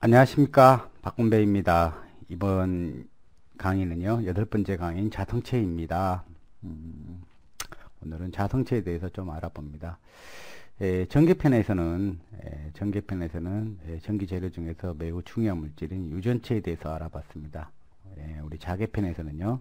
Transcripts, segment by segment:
안녕하십니까, 박군배입니다. 이번 강의는요, 8번째 강의인 자성체입니다. 오늘은 자성체에 대해서 좀 알아봅니다. 전기편에서는 전기 재료 중에서 매우 중요한 물질인 유전체에 대해서 알아봤습니다. 우리 자개편에서는요,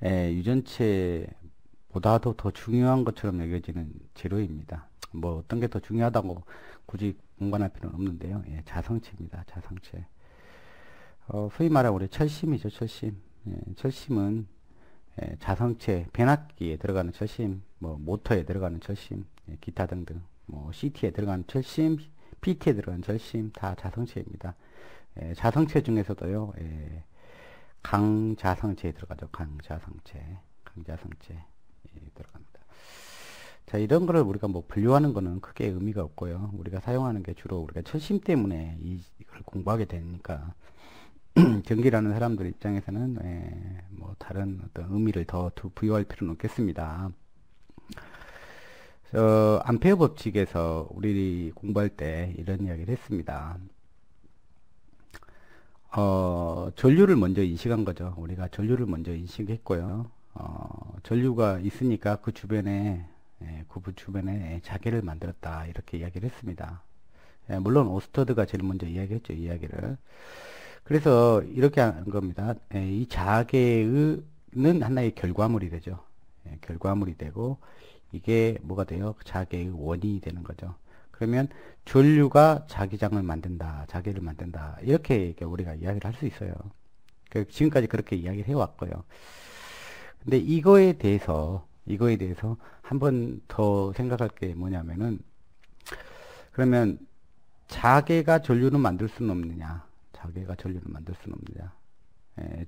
유전체보다도 더 중요한 것처럼 여겨지는 재료입니다. 뭐 어떤 게 더 중요하다고 굳이 공간할 필요는 없는데요. 자성체입니다. 자성체. 소위 말하는 우리 철심이죠. 철심. 철심은 자성체, 변압기에 들어가는 철심, 뭐 모터에 들어가는 철심, 기타 등등, 뭐 CT에 들어가는 철심, PT에 들어가는 철심 다 자성체입니다. 자성체 중에서도요. 강자성체에 들어가죠. 강자성체 들어갑니다. 자, 이런 거를 우리가 뭐 분류하는 거는 크게 의미가 없고요. 우리가 사용하는 게 주로 우리가 철심 때문에 이걸 공부하게 되니까 전기라는 사람들 입장에서는 뭐 다른 어떤 의미를 더 부여할 필요는 없겠습니다. 암페어 법칙에서 우리 공부할 때 이런 이야기를 했습니다. 전류를 먼저 인식한 거죠. 우리가 전류를 먼저 인식했고요. 전류가 있으니까 그 주변에 자개를 만들었다 이렇게 이야기를 했습니다. 물론 오스터드가 제일 먼저 이야기했죠. 이야기를. 그래서 이렇게 한 겁니다. 이 자개는 하나의 결과물이 되죠. 결과물이 되고 이게 뭐가 돼요? 자개의 원인이 되는 거죠. 그러면 전류가 자기장을 만든다, 자개를 만든다 이렇게 우리가 이야기를 할 수 있어요. 지금까지 그렇게 이야기를 해왔고요. 근데 이거에 대해서 한 번 더 생각할 게 뭐냐면은, 그러면 자개가 전류는 만들 수는 없느냐? 자개가 전류를 만들 수는 없느냐?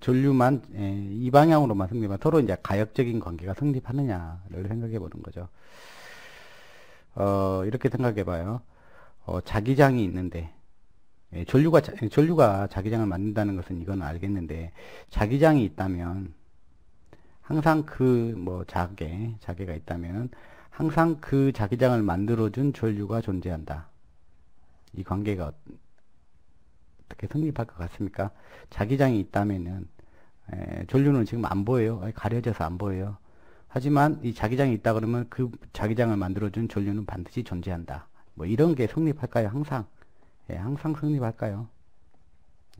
전류만 이 방향으로만 성립하면 서로 이제 가역적인 관계가 성립하느냐를 생각해 보는 거죠. 이렇게 생각해 봐요. 자기장이 있는데 전류가 자기장을 만든다는 것은 이건 알겠는데, 자기장이 있다면 항상 자개가 있다면 항상 그 자기장을 만들어준 전류가 존재한다. 이 관계가 어떻게 성립할 것 같습니까? 자기장이 있다면은 전류는 지금 안 보여요. 가려져서 안 보여요. 하지만 이 자기장이 있다 그러면 그 자기장을 만들어준 전류는 반드시 존재한다. 뭐 이런 게 성립할까요? 항상 항상 성립할까요?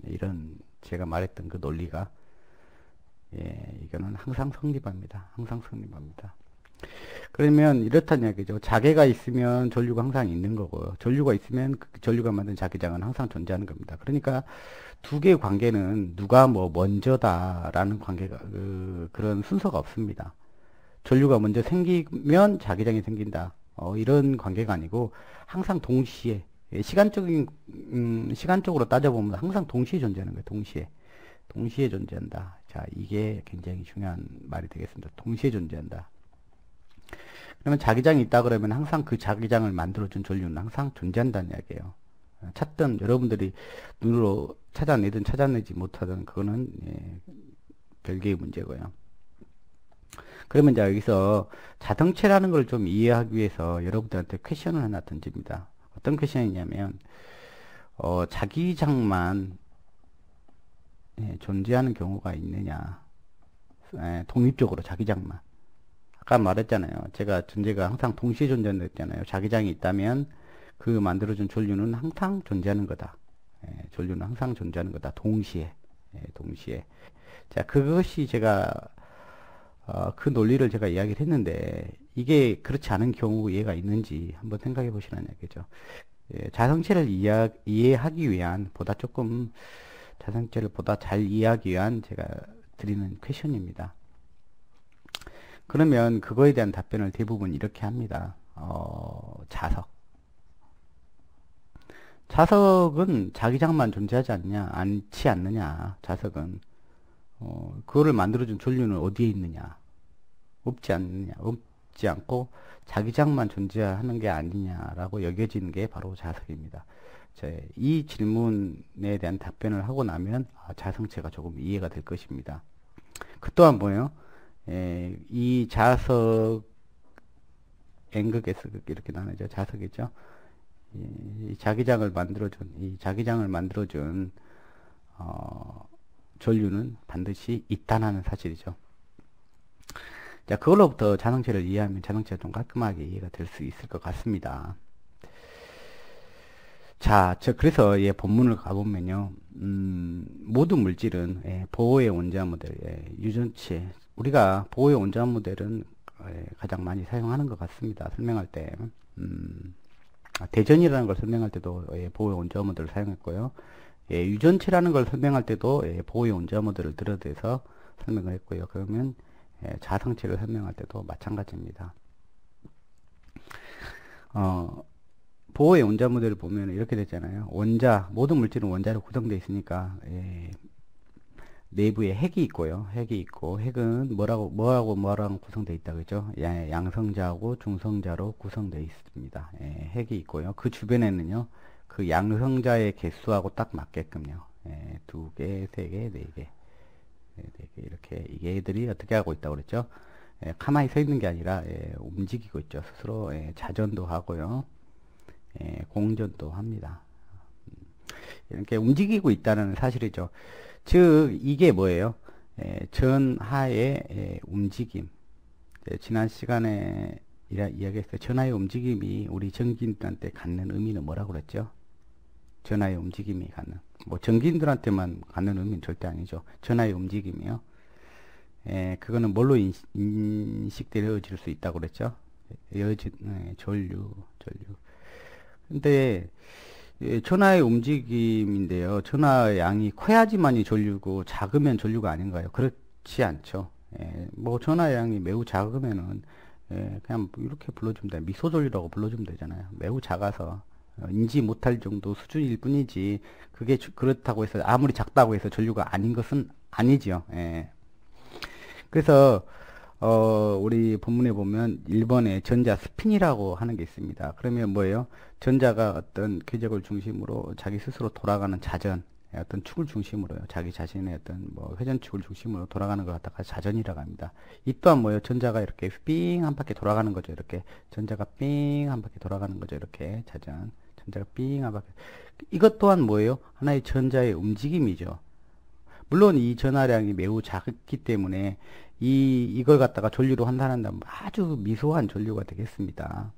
이런 제가 말했던 그 논리가 이거는 항상 성립합니다. 항상 성립합니다. 그러면 이렇다는 이야기죠. 자개가 있으면 전류가 항상 있는 거고요. 전류가 있으면 그 전류가 만든 자기장은 항상 존재하는 겁니다. 그러니까 두 개의 관계는 누가 뭐 먼저다라는 관계가 그런 순서가 없습니다. 전류가 먼저 생기면 자기장이 생긴다. 이런 관계가 아니고 항상 동시에 시간적으로 따져보면 항상 동시에 존재하는 거예요. 동시에 존재한다. 자, 이게 굉장히 중요한 말이 되겠습니다. 동시에 존재한다. 그러면 자기장이 있다 그러면 항상 그 자기장을 만들어준 전류는 항상 존재한다는 이야기예요. 여러분들이 눈으로 찾아내든 찾아내지 못하든 그거는 별개의 문제고요. 그러면 이제 여기서 자성체라는 걸 좀 이해하기 위해서 여러분들한테 퀘션을 하나 던집니다. 어떤 퀘션이냐면 자기장만 존재하는 경우가 있느냐. 독립적으로 자기장만. 아까 말했잖아요. 제가 존재가 항상 동시에 존재한다 했잖아요. 자기장이 있다면 그 만들어준 전류는 항상 존재하는 거다. 전류는 항상 존재하는 거다. 동시에. 자, 그것이 제가 그 논리를 제가 이야기를 했는데, 이게 그렇지 않은 경우 예가 있는지 한번 생각해 보시라는 얘기죠. 자성체를 이해하기 위한 자성체를 보다 잘 이해하기 위한 제가 드리는 퀘션입니다. 그러면 그거에 대한 답변을 대부분 이렇게 합니다. 자석은 자기장만 존재하지 않지 않느냐. 자석은 그거를 만들어준 전류는 어디에 있느냐. 없지 않고 자기장만 존재하는 게 아니냐라고 여겨지는 게 바로 자석입니다. 이 질문에 대한 답변을 하고 나면 자성체가 조금 이해가 될 것입니다. 그 또한 뭐예요? 이 자석 N극, S극 이렇게 나누죠. 자석이죠. 이 자기장을 만들어준 전류는 반드시 있다는 사실이죠. 자, 그걸로부터 자성체를 이해하면 자성체가 좀 깔끔하게 이해가 될 수 있을 것 같습니다. 자, 그래서 본문을 가보면요, 모든 물질은 보호의 원자 모델, 유전체, 우리가 보호의 원자 모델은 가장 많이 사용하는 것 같습니다. 설명할 때. 대전이라는 걸 설명할 때도 보호의 원자 모델을 사용했고요. 유전체라는 걸 설명할 때도 보호의 원자 모델을 들어대서 설명을 했고요. 그러면 자성체를 설명할 때도 마찬가지입니다. 보호의 원자 모델을 보면 이렇게 됐잖아요. 모든 물질은 원자로 구성되어 있으니까 내부에 핵이 있고요. 핵이 있고, 핵은 뭐라고 구성되어 있다 그죠? 양성자하고 중성자로 구성되어 있습니다. 핵이 있고요. 그 주변에는요, 그 양성자의 개수하고 딱 맞게끔요, 2개, 3개, 4개, 4개, 이렇게 얘들이 어떻게 하고 있다고 그랬죠? 가만히 서 있는 게 아니라 움직이고 있죠. 스스로 자전도 하고요, 공전도 합니다. 이렇게 움직이고 있다는 사실이죠. 즉 이게 뭐예요? 전하의 움직임. 지난 시간에 이야기했어요. 전하의 움직임이 우리 전기인들한테 갖는 의미는 뭐라고 그랬죠? 전하의 움직임이 갖는, 뭐 전기인들한테만 갖는 의미는 절대 아니죠. 전하의 움직임이요. 그거는 뭘로 인식되어질 수 있다고 그랬죠? 전류. 근데 전하의 움직임인데요. 전하의 양이 커야지만이 전류고 작으면 전류가 아닌가요? 그렇지 않죠. 뭐 전하의 양이 매우 작으면은 그냥 이렇게 불러주면 돼. 미소전류라고 불러주면 되잖아요. 매우 작아서 인지 못할 정도 수준일 뿐이지, 그게 그렇다고 해서 아무리 작다고 해서 전류가 아닌 것은 아니지요. 그래서 우리 본문에 보면 1번에 전자 스핀이라고 하는 게 있습니다. 그러면 뭐예요? 전자가 어떤 궤적을 중심으로 자기 스스로 돌아가는 자전, 어떤 축을 중심으로요, 자기 자신의 어떤 뭐 회전축을 중심으로 돌아가는 것 갖다가 자전이라고 합니다. 이 또한 뭐예요? 전자가 이렇게 삥 한 바퀴 돌아가는 거죠. 이렇게 전자가 삥 한 바퀴 돌아가는 거죠. 이렇게 자전, 전자가 삥 한 바퀴. 이것 또한 뭐예요? 하나의 전자의 움직임이죠. 물론 이 전하량이 매우 작기 때문에 이걸 갖다가 전류로 환산한다면 아주 미소한 전류가 되겠습니다.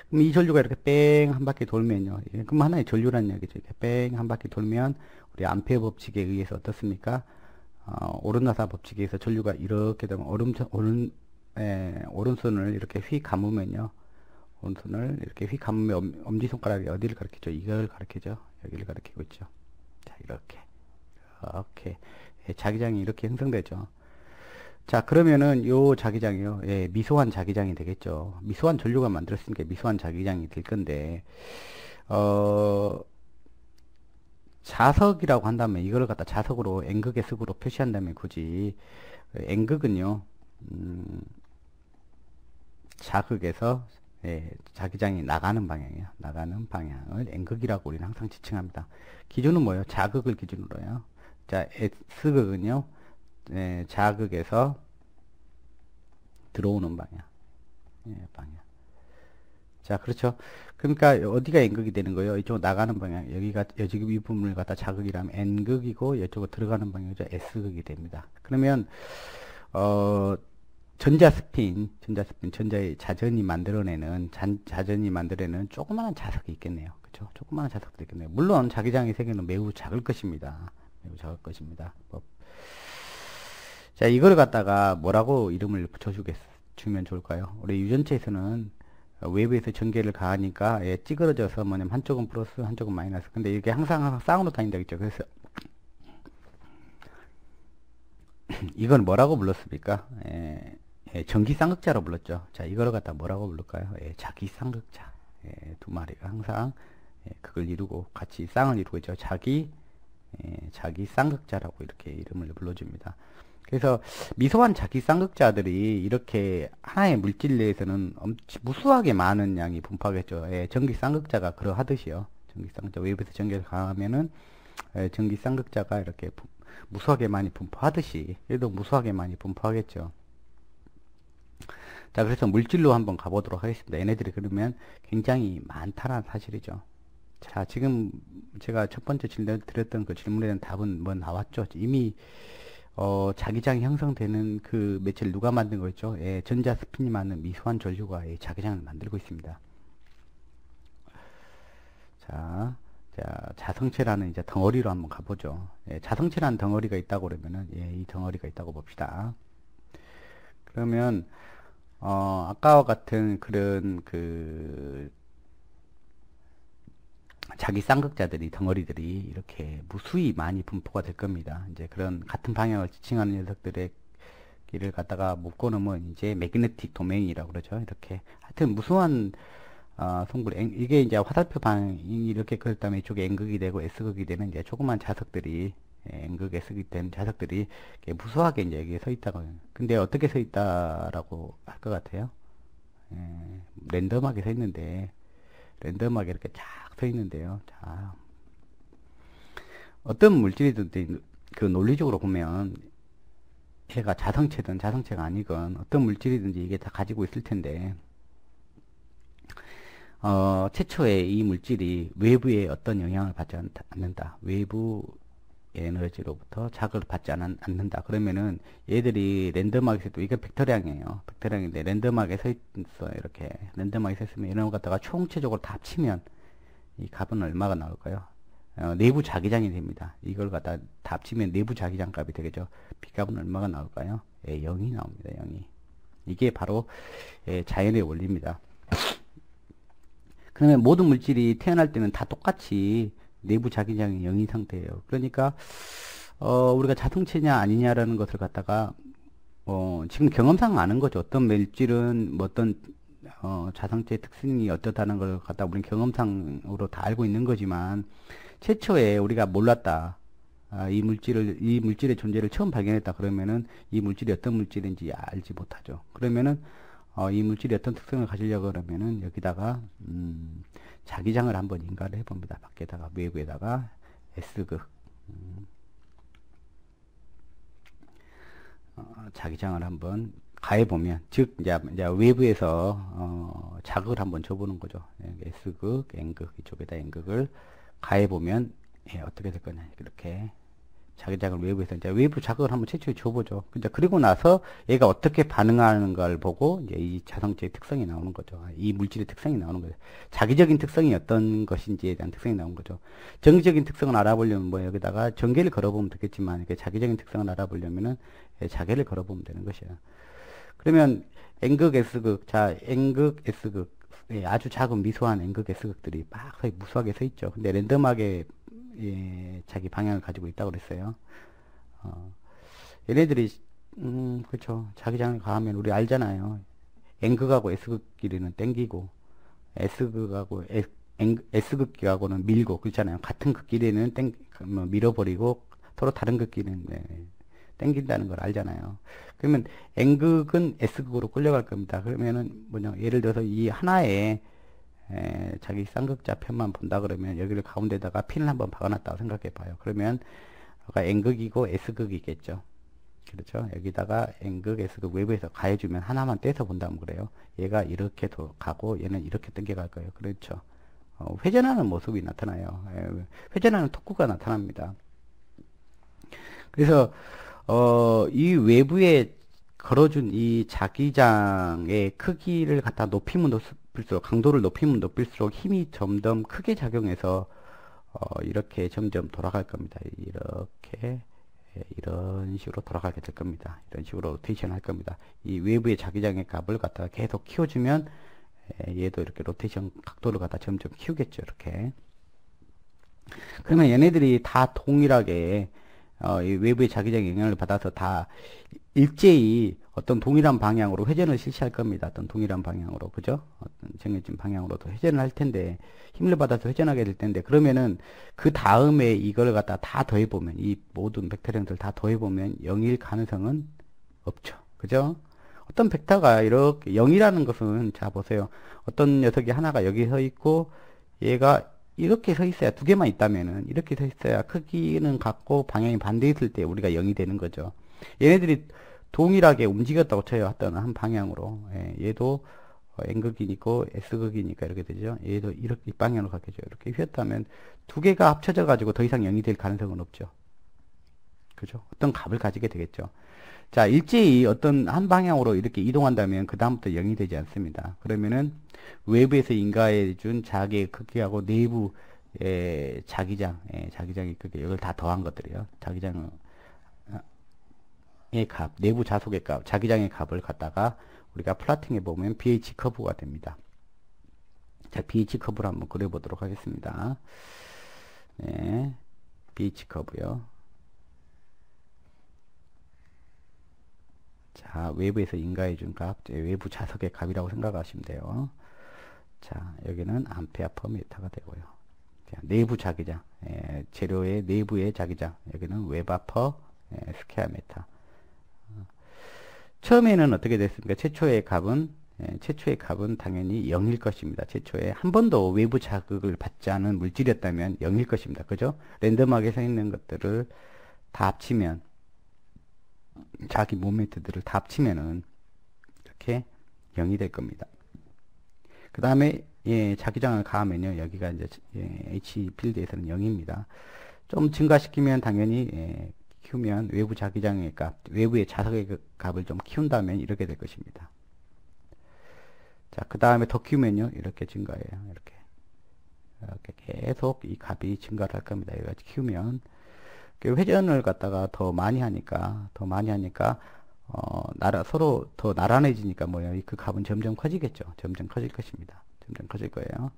그럼 이 전류가 이렇게 뺑 한 바퀴 돌면요, 그럼 하나의 전류라는 얘기죠. 이렇게 뺑 한 바퀴 돌면 우리 암페어 법칙에 의해서 어떻습니까? 오른나사 법칙에 의해서 전류가 이렇게 되면 오른손을 이렇게 휙 감으면요, 오른손을 이렇게 휙 감으면 엄지손가락이 어디를 가리키죠? 이걸 가리키죠. 여기를 가리키고 있죠. 자, 이렇게 자기장이 이렇게 형성되죠. 자, 그러면은 요 자기장이요, 미소한 자기장이 되겠죠. 미소한 전류가 만들었으니까 미소한 자기장이 될 건데, 자석이라고 한다면 이거를 갖다 자석으로 N극의 습으로 표시한다면 굳이 N극은요, 자극에서 자기장이 나가는 방향이요, 나가는 방향을 N극이라고 우리는 항상 지칭합니다. 기준은 뭐예요? 자극을 기준으로요. 자, S극은요, 자극에서 들어오는 방향. 방향. 자, 그렇죠. 그러니까 어디가 N극이 되는 거예요? 이쪽 나가는 방향. 지금 이 부분을 갖다 자극이라면 N극이고, 이쪽으로 들어가는 방향이죠. S극이 됩니다. 그러면 전자의 자전이 만들어내는 조그마한 자석이 있겠네요. 그렇죠? 조그마한 자석도 있겠네요. 물론 자기장의 세계는 매우 작을 것입니다. 매우 작을 것입니다. 자, 이거를 갖다가 뭐라고 이름을 붙여주면 좋을까요? 우리 유전체에서는 외부에서 전기를 가하니까 찌그러져서 뭐냐면 한쪽은 플러스 한쪽은 마이너스. 근데 이게 항상 쌍으로 다닌다겠죠. 그래서 이건 뭐라고 불렀습니까? 전기쌍극자로 불렀죠. 자, 이거를 갖다 뭐라고 부를까요? 자기쌍극자. 두 마리가 항상 그걸 이루고 같이 쌍을 이루고 있죠. 자기쌍극자라고 이렇게 이름을 불러줍니다. 그래서 미소한 자기쌍극자들이 이렇게 하나의 물질 내에서는 무수하게 많은 양이 분포하겠죠. 전기쌍극자가 그러하듯이요. 전기쌍극자 외부에서 전기를 가하면은 전기쌍극자가 이렇게 무수하게 많이 분포하듯이 얘도 무수하게 많이 분포하겠죠. 자, 그래서 물질로 한번 가보도록 하겠습니다. 얘네들이 그러면 굉장히 많다는 사실이죠. 자, 지금 제가 첫 번째 드렸던 그 질문에 대한 답은 뭐 나왔죠. 이미 자기장이 형성되는 그 매체를 누가 만든 거였죠? 예, 전자 스핀이 많은 미소한 전류가 자기장을 만들고 있습니다. 자, 자성체라는 이제 덩어리로 한번 가보죠. 예, 자성체라는 덩어리가 있다고 그러면은, 예, 이 덩어리가 있다고 봅시다. 그러면, 아까와 같은 그런 자기 쌍극자들이, 덩어리들이 이렇게 무수히 많이 분포가 될 겁니다. 이제 그런 같은 방향을 지칭하는 녀석들의 길을 갖다가 묶고 놓으면 이제 매그네틱 도메인이라고 그러죠. 이렇게. 하여튼 무수한 송불, 이게 이제 화살표 방향이 이렇게 그렇다면 이쪽에 N극이 되고 S극이 되는 이제 조그만 자석들이, N극, S극이 된 자석들이 무수하게 이제 여기에 서 있다고. 근데 어떻게 서 있다라고 할 것 같아요? 랜덤하게 서 있는데, 랜덤하게 이렇게 쫙 서 있는데요. 자, 어떤 물질이든 그 논리적으로 보면, 얘가 자성체든 자성체가 아니건 어떤 물질이든지 이게 다 가지고 있을 텐데, 최초에 이 물질이 외부의 어떤 영향을 받지 않는다. 외부 에너지로부터 자극을 받지 않는다. 그러면은 얘들이 랜덤하게 또 이게 벡터량이에요. 벡터량인데 랜덤하게 서 있어. 이렇게 랜덤하게 서 있으면 이런 거 갖다가 총체적으로 다 합치면 이 값은 얼마가 나올까요? 내부 자기장이 됩니다. 이걸 갖다 다 합치면 내부 자기장 값이 되겠죠. B값은 얼마가 나올까요? 0이 나옵니다. 0이. 이게 바로 자연의 원리입니다. 그러면 모든 물질이 태어날 때는 다 똑같이 내부 자기장이 0인 상태예요. 그러니까 우리가 자성체냐 아니냐라는 것을 갖다가 지금 경험상 아는 거죠. 어떤 물질은 뭐 어떤 자성체 특성이 어떻다는 걸 갖다 우리는 경험상으로 다 알고 있는 거지만 최초에 우리가 몰랐다. 이 물질의 존재를 처음 발견했다. 그러면은 이 물질이 어떤 물질인지 알지 못하죠. 그러면은 이 물질이 어떤 특성을 가지려고 그러면은 여기다가 자기장을 한번 인가를 해봅니다. 밖에다가 외부에다가 S극 자기장을 한번 가해보면, 즉 이제 외부에서 자극을 한번 줘보는 거죠. S극, N극, 이쪽에다 N극을 가해보면 어떻게 될 거냐. 이렇게 자기장을 외부에서 이제 외부 자극을 한번 최초에 줘보죠. 그리고 나서 얘가 어떻게 반응하는 걸 보고 이제 이 자성체의 특성이 나오는 거죠. 이 물질의 특성이 나오는 거죠. 자기적인 특성이 어떤 것인지에 대한 특성이 나오는 거죠. 정기적인 특성을 알아보려면 뭐 여기다가 전개를 걸어보면 되겠지만 이렇게 자기적인 특성을 알아보려면은 자개를 걸어보면 되는 것이에요. 그러면 N극, S극, 자 N극, S극, 아주 작은 미소한 N극, S극들이 막 무수하게 서 있죠. 근데 랜덤하게 자기 방향을 가지고 있다고 그랬어요. 얘네들이, 그렇죠. 자기장을 가하면 우리 알잖아요. N극하고 S극끼리는 땡기고, S극하고는 밀고, 그렇잖아요. 같은 극끼리는 밀어버리고, 서로 다른 극끼리는 땡긴다는 걸 알잖아요. 그러면 N극은 S극으로 끌려갈 겁니다. 그러면은, 예를 들어서 이 하나에, 자기 쌍극자 편만 본다 그러면 여기를 가운데다가 핀을 한번 박아놨다고 생각해 봐요. 그러면 N극이고 S극이겠죠. 그렇죠. 여기다가 N극, S극 외부에서 가해주면 하나만 떼서 본다면 그래요. 얘가 이렇게 가고 얘는 이렇게 당겨갈 거예요. 그렇죠. 회전하는 모습이 나타나요. 회전하는 토크가 나타납니다. 그래서 이 외부에 걸어준 이 자기장의 크기를 갖다 높이면 높일수록, 강도를 높이면 높일수록 힘이 점점 크게 작용해서 이렇게 점점 돌아갈 겁니다. 이렇게 이런 식으로 돌아가게 될 겁니다. 이런 식으로 로테이션 할 겁니다. 이 외부의 자기장의 값을 갖다가 계속 키워주면 얘도 이렇게 로테이션 각도를 갖다 점점 키우겠죠. 이렇게. 그러면 얘네들이 다 동일하게 이 외부의 자기장의 영향을 받아서 다 일제히 어떤 동일한 방향으로 회전을 실시할 겁니다. 어떤 동일한 방향으로, 그죠? 어떤 정해진 방향으로도 회전을 할 텐데, 힘을 받아서 회전하게 될 텐데, 그러면은 그 다음에 이걸 갖다 다 더해보면, 이 모든 벡터량들 다 더해보면 0일 가능성은 없죠. 그죠? 어떤 벡터가 이렇게 0이라는 것은, 자 보세요. 어떤 녀석이 하나가 여기 서 있고 얘가 이렇게 서 있어야, 두 개만 있다면은 이렇게 서 있어야 크기는 같고 방향이 반대 있을 때 우리가 0이 되는 거죠. 얘네들이 동일하게 움직였다고 쳐요. 어떤 한 방향으로. 예, 얘도 N극이니까 S극이니까 이렇게 되죠. 얘도 이렇게 이 방향으로 가겠죠. 이렇게 휘었다면 두 개가 합쳐져 가지고 더 이상 0이 될 가능성은 없죠. 그죠? 어떤 값을 가지게 되겠죠. 자, 일제히 어떤 한 방향으로 이렇게 이동한다면 그 다음부터 0이 되지 않습니다. 그러면은 외부에서 인가해 준 자기의 크기하고 내부의 자기장의 크기, 이걸 다 더한 것들이요. 자기장의 값, 내부 자속의 값, 자기장의 값을 갖다가 우리가 플라팅해 보면 BH 커브가 됩니다. 자, BH 커브를 한번 그려보도록 하겠습니다. 네, BH 커브요. 자, 외부에서 인가해 준 값, 외부 자석의 값이라고 생각하시면 돼요. 자, 여기는 암페어 퍼 미터가 되고요. 자, 내부 자기장, 재료의 내부의 자기장, 여기는 웨버 퍼 스퀘어 미터. 처음에는 어떻게 됐습니까? 최초의 값은 당연히 0일 것입니다. 최초에 한 번도 외부 자극을 받지 않은 물질이었다면 0일 것입니다. 그죠? 랜덤하게 서 있는 것들을 다 합치면, 자기 모멘트들을 다 합치면은 이렇게 0이 될 겁니다. 그 다음에 자기장을 가하면요, 여기가 이제 H 필드에서는 0입니다. 좀 증가시키면 당연히 키우면 외부 자기장의 값, 외부의 자석의 값을 좀 키운다면 이렇게 될 것입니다. 자, 그 다음에 더 키우면요, 이렇게 증가해요. 이렇게 계속 이 값이 증가를 할 겁니다. 여기까지 키우면 회전을 갖다가 더 많이 하니까 서로 더 나란해지니까 뭐예요? 그 값은 점점 커지겠죠. 점점 커질 것입니다. 점점 커질 거예요.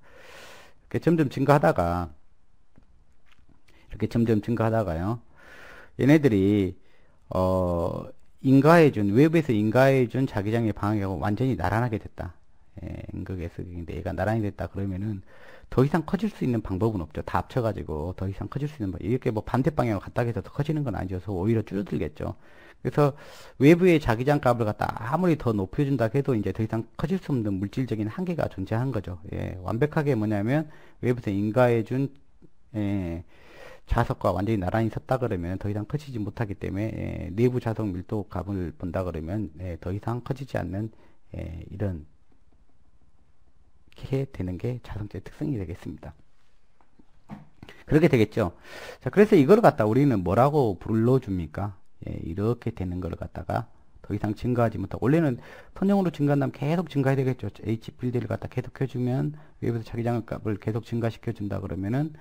이렇게 점점 증가하다가요. 얘네들이 외부에서 인가해준 자기장의 방향하고 완전히 나란하게 됐다. N극 S극인데 얘가 나란히 됐다 그러면은 더 이상 커질 수 있는 방법은 없죠. 다 합쳐가지고 더 이상 커질 수 있는 방법. 이렇게 뭐 반대 방향으로 갔다 해서 더 커지는 건 아니어서 오히려 줄어들겠죠. 그래서 외부의 자기장 값을 갖다 아무리 더 높여준다 해도 이제 더 이상 커질 수 없는 물질적인 한계가 존재한 거죠. 완벽하게 뭐냐면 외부에서 인가해준 자석과 완전히 나란히 섰다 그러면 더 이상 커지지 못하기 때문에 내부 자석 밀도 값을 본다 그러면 더 이상 커지지 않는 이런 이렇게 되는 게 자성체의 특성이 되겠습니다. 그렇게 되겠죠. 자, 그래서 이걸 갖다 우리는 뭐라고 불러줍니까? 이렇게 되는 걸 갖다가 더 이상 증가하지 못하고, 원래는 선형으로 증가한다면 계속 증가해야 되겠죠. H 필드를 갖다 계속 켜주면 외부에서 자기장 값을 계속 증가시켜 준다 그러면은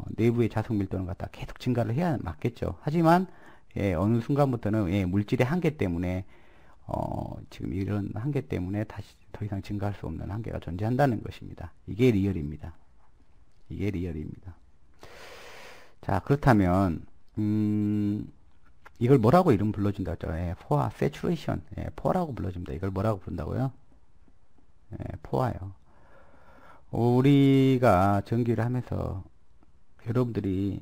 내부의 자석 밀도는 갖다 계속 증가를 해야 맞겠죠. 하지만 어느 순간부터는 물질의 한계 때문에 지금 이런 한계 때문에 다시 더 이상 증가할 수 없는 한계가 존재한다는 것입니다. 이게 리얼입니다. 이게 리얼입니다. 자, 그렇다면 이걸 뭐라고 이름 불러준다고 했죠? 포화, 세츄레이션, 포화라고 불러줍니다. 이걸 뭐라고 부른다고요? 포화요. 우리가 전기를 하면서 여러분들이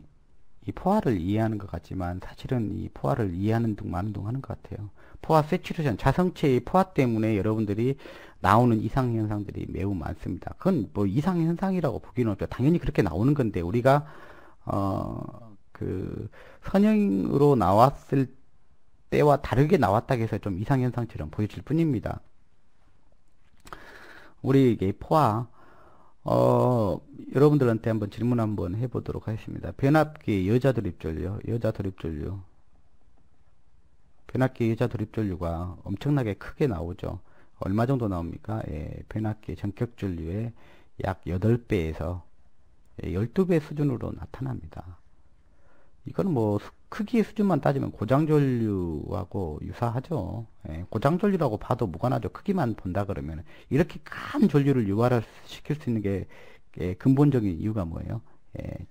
이 포화를 이해하는 것 같지만 사실은 이 포화를 이해하는 둥 마는 둥 하는 것 같아요. 포화 세츄레이션, 자성체의 포화 때문에 여러분들이 나오는 이상현상들이 매우 많습니다. 그건 뭐 이상현상이라고 보기는 없죠. 당연히 그렇게 나오는 건데 우리가 그 선형으로 나왔을 때와 다르게 나왔다고 해서 좀 이상현상처럼 보여질 뿐입니다. 우리 이게 포화 여러분들한테 한번 질문 한번 해보도록 하겠습니다. 변압기 여자 도립전류, 변압기 여자 도립전류가 엄청나게 크게 나오죠. 얼마 정도 나옵니까? 변압기 전격 전류의 약 8배에서 12배 수준으로 나타납니다. 이건 뭐 크기의 수준만 따지면 고장전류하고 유사하죠. 고장전류라고 봐도 무관하죠. 크기만 본다 그러면. 이렇게 큰 전류를 유발을 시킬 수 있는 게 근본적인 이유가 뭐예요?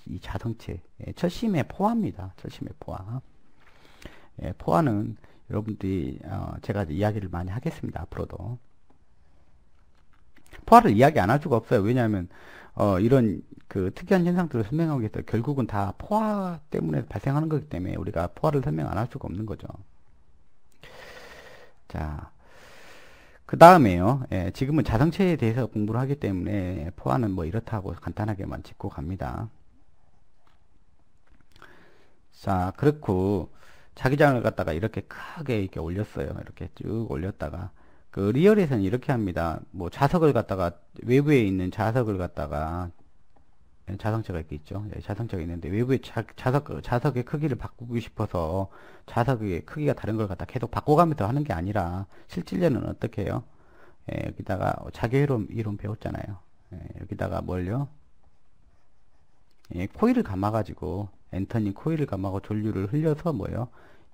이 자성체, 철심의 포화입니다. 철심의 포화. 포화는 여러분들이 제가 이야기를 많이 하겠습니다. 앞으로도. 포화를 이야기 안 할 수가 없어요. 왜냐하면 이런 그 특이한 현상들을 설명하기 위해서 결국은 다 포화 때문에 발생하는 거기 때문에 우리가 포화를 설명 안 할 수가 없는 거죠. 자, 그 다음에요. 지금은 자성체에 대해서 공부를 하기 때문에 포화는 뭐 이렇다고 간단하게만 짚고 갑니다. 자, 그렇고 자기장을 갖다가 이렇게 크게 이렇게 올렸어요. 이렇게 쭉 올렸다가 그 리얼에서는 이렇게 합니다. 뭐 자석을 갖다가 외부에 있는 자석을 갖다가 자성차가 이렇게 있죠. 자성차가 있는데 외부에 자석의 크기를 바꾸고 싶어서 자석의 크기가 다른 걸 갖다 계속 바꿔가면서 하는 게 아니라 실질적으로는 어떻게 해요? 여기다가 자기회로 이론 배웠잖아요. 여기다가 뭘요? 코일을 감아가지고 엔터님 코일을 감아고 전류를 흘려서 뭐예요?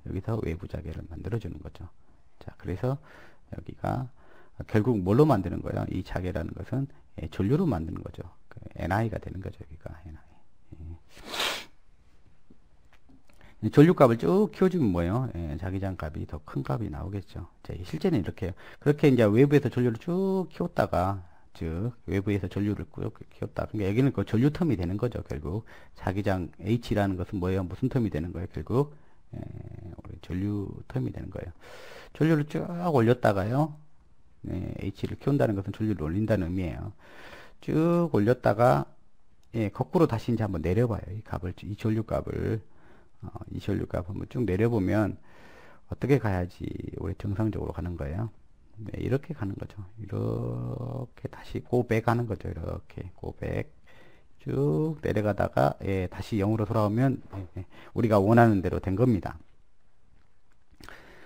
여기서 외부 자개를 만들어주는 거죠. 자, 그래서 여기가 결국 뭘로 만드는 거예요? 이 자개라는 것은 전류로 만드는 거죠. NI가 되는 거죠. 여기가 NI. 전류 값을 쭉 키워주면 뭐예요? 자기장 값이 더 큰 값이 나오겠죠. 자, 실제는 이렇게 해요. 그렇게 이제 외부에서 전류를 쭉 키웠다가 즉 외부에서 전류를 쭉 키웠다. 그러니까 여기는 그 전류 텀이 되는 거죠. 결국 자기장 H라는 것은 뭐예요? 무슨 텀이 되는 거예요? 결국 전류 텀이 되는 거예요. 전류를 쭉 올렸다가요. H를 키운다는 것은 전류를 올린다는 의미예요. 쭉 올렸다가 거꾸로 다시 이제 한번 내려봐요. 이 값을 이 전류 값을 이 전류 값 한번 쭉 내려보면 어떻게 가야지 우리 정상적으로 가는 거예요? 네, 이렇게 가는 거죠. 이렇게 다시 고백 하는 거죠. 이렇게 고백 쭉 내려가다가 다시 0으로 돌아오면 우리가 원하는 대로 된 겁니다.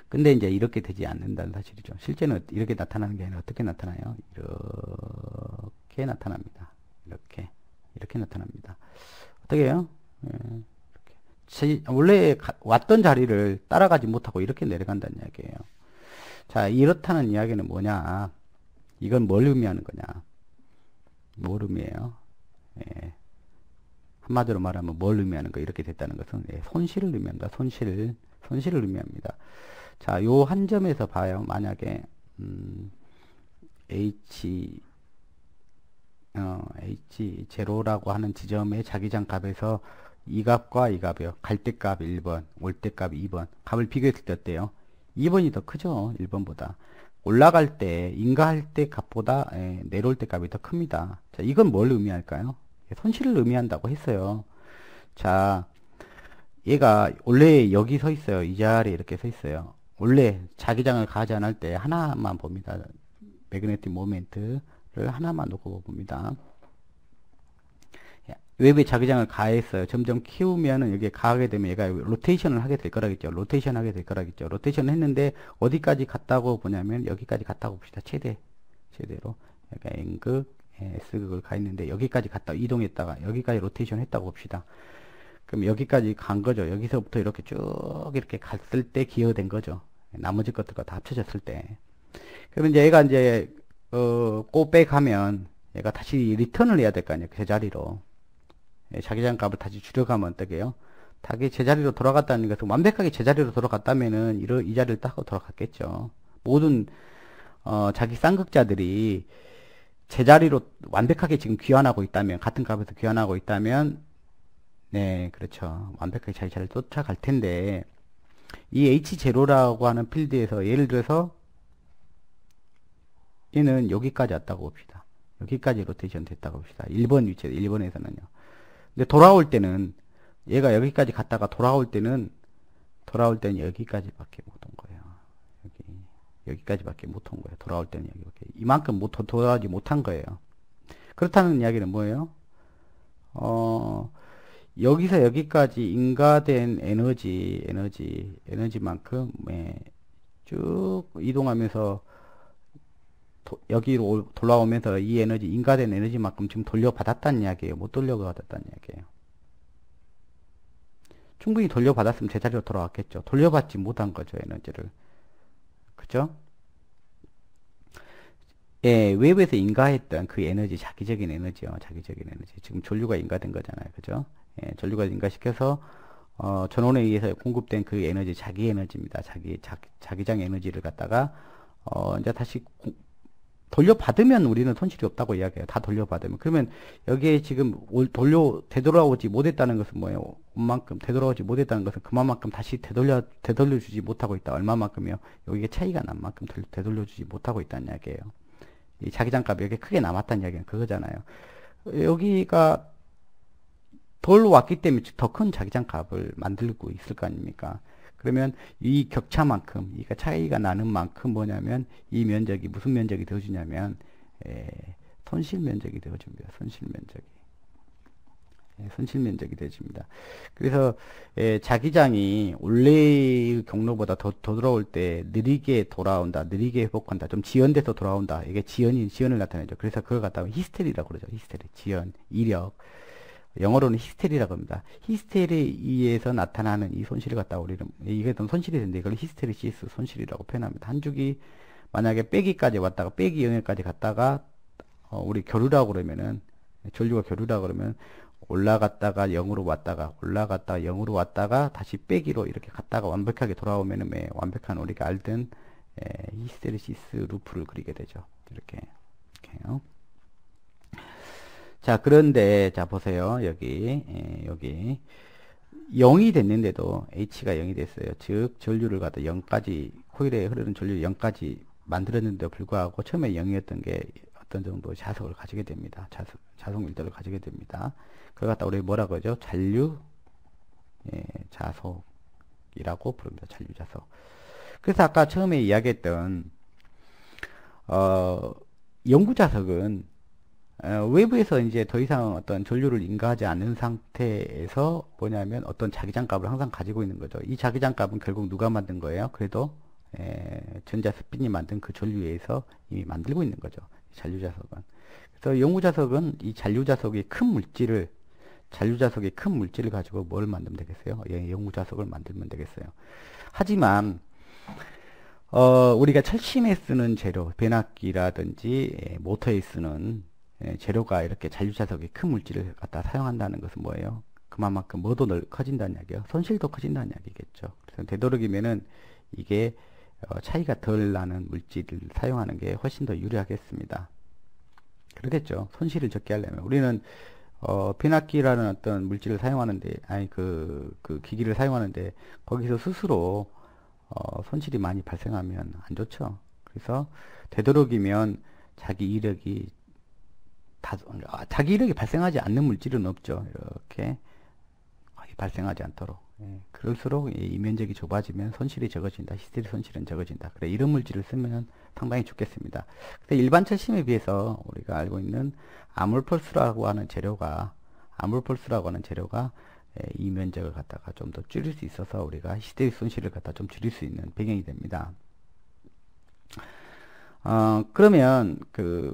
근데 이제 이렇게 되지 않는다는 사실이죠. 실제는 이렇게 나타나는 게 아니라 어떻게 나타나요? 이렇게 나타납니다. 이렇게 나타납니다. 어떻게 해요? 원래 왔던 자리를 따라가지 못하고 이렇게 내려간다는 이야기예요. 자, 이렇다는 이야기는 뭐냐? 이건 뭘 의미하는 거냐? 뭘 의미해요? 한마디로 말하면 뭘 의미하는 거? 이렇게 됐다는 것은 손실을 의미합니다. 손실을 의미합니다. 자, 요 한 점에서 봐요. 만약에 H0라고 하는 지점의 자기장 값에서 이 값과 이 값이요. 갈 때 값 1번, 올 때 값 2번. 값을 비교했을 때 어때요? 2번이 더 크죠. 1번보다. 올라갈 때, 인가할 때 값보다 내려올 때 값이 더 큽니다. 자, 이건 뭘 의미할까요? 손실을 의미한다고 했어요. 자, 얘가 원래 여기 서 있어요. 이 자리에 이렇게 서 있어요. 원래 자기장을 가지 않을 때 하나만 봅니다. 매그네틱 모멘트를 하나만 놓고 봅니다. 외부에 자기장을 가했어요. 점점 키우면은 여기에 가하게 되면 얘가 로테이션을 하게 될 거라겠죠. 로테이션 하게 될 거라겠죠. 로테이션을 했는데 어디까지 갔다고 보냐면 여기까지 갔다고 봅시다. 최대로 약간 N극, S극을 가 있는데 여기까지 갔다 이동했다가 여기까지 로테이션 했다고 봅시다. 그럼 여기까지 간 거죠. 여기서부터 이렇게 쭉 이렇게 갔을 때 기여된 거죠. 나머지 것들과 다 합쳐졌을 때. 그러면 이제 얘가 이제 꼬백하면 얘가 다시 리턴을 해야 될 거 아니에요. 제자리로. 자기장 값을 다시 줄여가면 어떻게 해요? 다시 제자리로 돌아갔다는 것은 완벽하게 제자리로 돌아갔다면은 이 자리를 따고 돌아갔겠죠. 모든 자기 쌍극자들이 제자리로 완벽하게 지금 귀환하고 있다면, 같은 값에서 귀환하고 있다면, 네, 그렇죠. 완벽하게 자기 자리를 쫓아갈 텐데, 이 H0라고 하는 필드에서 예를 들어서 얘는 여기까지 왔다고 봅시다. 여기까지 로테이션 됐다고 봅시다. 1번 위치에 1번에서는요. 근데 돌아올 때는 얘가 여기까지 갔다가 돌아올 때는 여기까지밖에 못 온 거예요. 여기까지밖에 못 온 거예요. 돌아올 때는 여기밖에 이만큼 돌아오지 못한 거예요. 그렇다는 이야기는 뭐예요? 여기서 여기까지 인가된 에너지만큼 쭉 이동하면서 여기로 돌아오면서 이 인가된 에너지만큼 지금 돌려받았다는 이야기예요. 못 돌려받았다는 이야기예요. 충분히 돌려받았으면 제자리로 돌아왔겠죠. 돌려받지 못한 거죠, 에너지를. 그죠? 예, 외부에서 인가했던 그 에너지, 자기적인 에너지요. 자기적인 에너지. 지금 전류가 인가된 거잖아요. 그죠? 예, 전류가 인가시켜서 전원에 의해서 공급된 그 에너지, 자기 에너지입니다. 자기장 에너지를 갖다가 이제 다시 돌려받으면 우리는 손실이 없다고 이야기해요. 다 돌려받으면. 그러면 여기에 지금 되돌아오지 못했다는 것은 뭐예요? 온만큼 되돌아오지 못했다는 것은 그만큼 다시 되돌려주지 못하고 있다. 얼마만큼이요? 여기에 차이가 난 만큼 되돌려주지 못하고 있다는 이야기예요. 이 자기장값이 여기 크게 남았다는 이야기는 그거잖아요. 여기가 덜 왔기 때문에 더 큰 자기장값을 만들고 있을 거 아닙니까? 그러면 이 격차만큼, 그러니까 차이가 나는 만큼 뭐냐면 이 면적이 무슨 면적이 되어주냐면 손실 면적이 되어줍니다. 손실 면적이. 손실 면적이 되어줍니다. 그래서 자기장이 원래의 경로보다 더 돌아올 때 느리게 돌아온다, 느리게 회복한다, 좀 지연돼서 돌아온다. 이게 지연을 나타내죠. 그래서 그걸 갖다가 히스테리라고 그러죠. 히스테리, 지연, 이력. 영어로는 히스테리라고 합니다. 히스테리에서 나타나는 이 손실을 갖다가 우리는 이게 좀 손실이 되는데 이걸 히스테리시스 손실이라고 표현합니다. 한 주기 만약에 빼기까지 왔다가 빼기 0까지 갔다가 우리 교류라고 그러면은 전류가 교류라고 그러면 올라갔다가 0으로 왔다가 올라갔다가 0으로 왔다가 다시 빼기로 이렇게 갔다가 완벽하게 돌아오면은 완벽한 우리가 알던 히스테리시스 루프를 그리게 되죠. 이렇게요. 자, 그런데 자 보세요. 여기 0이 됐는데도 H가 0이 됐어요. 즉 전류를 갖다 0까지 코일에 흐르는 전류 0까지 만들었는데도 불구하고 처음에 0이었던 게 어떤 정도 자석을 가지게 됩니다. 자석 밀도를 가지게 됩니다. 그걸 갖다 우리 뭐라고 하죠? 잔류 자석이라고 부릅니다. 잔류 자석. 그래서 아까 처음에 이야기했던 영구 자석은 외부에서 이제 더 이상 어떤 전류를 인가하지 않는 상태에서 뭐냐면 어떤 자기장 값을 항상 가지고 있는 거죠. 이 자기장 값은 결국 누가 만든 거예요? 그래도 전자 스핀이 만든 그 전류에서 이미 만들고 있는 거죠. 잔류 자석은. 그래서 영구 자석은 이 잔류 자석의 큰 물질을 가지고 뭘 만들면 되겠어요? 영구 자석을 만들면 되겠어요. 하지만 우리가 철심에 쓰는 재료, 변압기라든지 모터에 쓰는 재료가 이렇게 잔류자석의 큰 물질을 갖다 사용한다는 것은 뭐예요? 그만큼 뭐도 커진다는 이야기예요. 손실도 커진다는 이야기겠죠. 그래서 되도록이면은 이게 차이가 덜 나는 물질을 사용하는 게 훨씬 더 유리하겠습니다. 그렇겠죠. 손실을 적게 하려면 우리는 변압기라는 어떤 물질을 사용하는데 그 기기를 사용하는데 거기서 스스로 손실이 많이 발생하면 안 좋죠. 그래서 되도록이면 자기 이력이 발생하지 않는 물질은 없죠. 이렇게 거의 발생하지 않도록. 그럴수록 이 면적이 좁아지면 손실이 적어진다. 히스테리 손실은 적어진다. 그래 이런 물질을 쓰면 상당히 좋겠습니다. 근데 일반 철심에 비해서 우리가 알고 있는 아몰폴스라고 하는 재료가 이 면적을 갖다가 좀 더 줄일 수 있어서 우리가 히스테리 손실을 갖다 좀 줄일 수 있는 배경이 됩니다. 그러면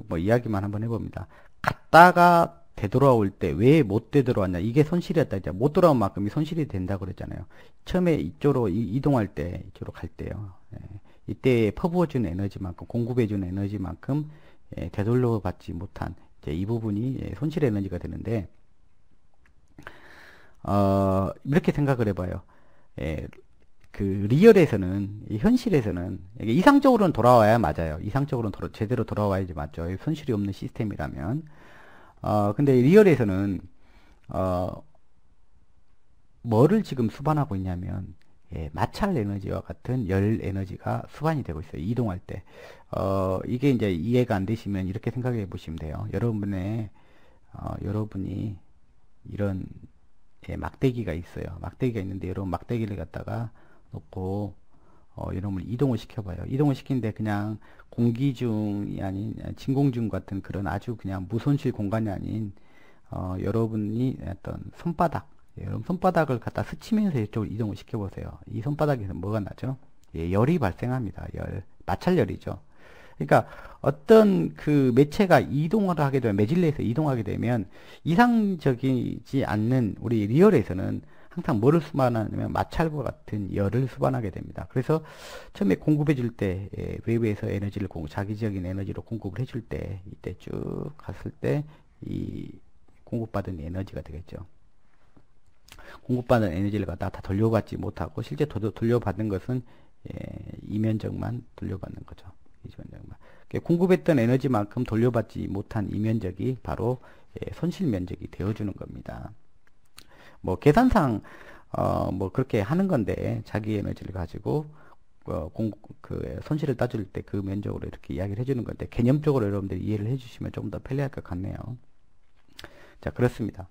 뭐 이야기만 한번 해봅니다. 갔다가 되돌아올 때 왜 못 되돌아왔냐? 이게 손실이었다. 이제 못 돌아온 만큼이 손실이 된다고 그랬잖아요. 처음에 이쪽으로 이동할 때, 이쪽으로 갈 때요. 이때 퍼부어준 에너지만큼, 공급해준 에너지만큼 되돌려 받지 못한 이제 이 부분이 손실 에너지가 되는데, 이렇게 생각을 해봐요. 그 리얼에서는, 현실에서는 이상적으로는 돌아와야 맞아요. 이상적으로는 제대로 돌아와야지 맞죠. 손실이 없는 시스템이라면. 근데 리얼에서는 뭐를 지금 수반하고 있냐면 마찰 에너지와 같은 열 에너지가 수반이 되고 있어요. 이동할 때. 이게 이제 이해가 안 되시면 이렇게 생각해 보시면 돼요. 여러분이 이런 막대기가 있어요. 막대기가 있는데 여러분 막대기를 갖다가 놓고 이놈을 이동을 시켜봐요. 이동을 시키는데 그냥 공기중이 아닌 진공중 같은 그런 아주 그냥 무손실 공간이 아닌 여러분이 어떤 여러분 손바닥을 갖다 스치면서 이쪽으로 이동을 시켜보세요. 이 손바닥에서 뭐가 나죠? 열이 발생합니다. 마찰열이죠. 그러니까 어떤 그 매체가 이동을 하게 되면 매질 내에서 이동하게 되면 이상적이지 않는 우리 리얼에서는 항상 뭐를 수반하냐면 마찰과 같은 열을 수반하게 됩니다. 그래서 처음에 공급해 줄 때 외부에서 에너지를 자기적인 에너지로 공급을 해줄 때 이때 쭉 갔을 때 이 공급받은 에너지가 되겠죠. 공급받은 에너지를 갖다가 다 돌려받지 못하고 실제 돌려받는 것은 이면적만 돌려받는 거죠. 이면적만. 공급했던 에너지만큼 돌려받지 못한 이면적이 바로 손실 면적이 되어주는 겁니다. 뭐 계산상 뭐 그렇게 하는 건데 자기 에너지를 가지고 손실을 따질 때 그 면적으로 이렇게 이야기를 해주는 건데 개념적으로 여러분들이 이해를 해주시면 조금 더 편리할 것 같네요. 자, 그렇습니다.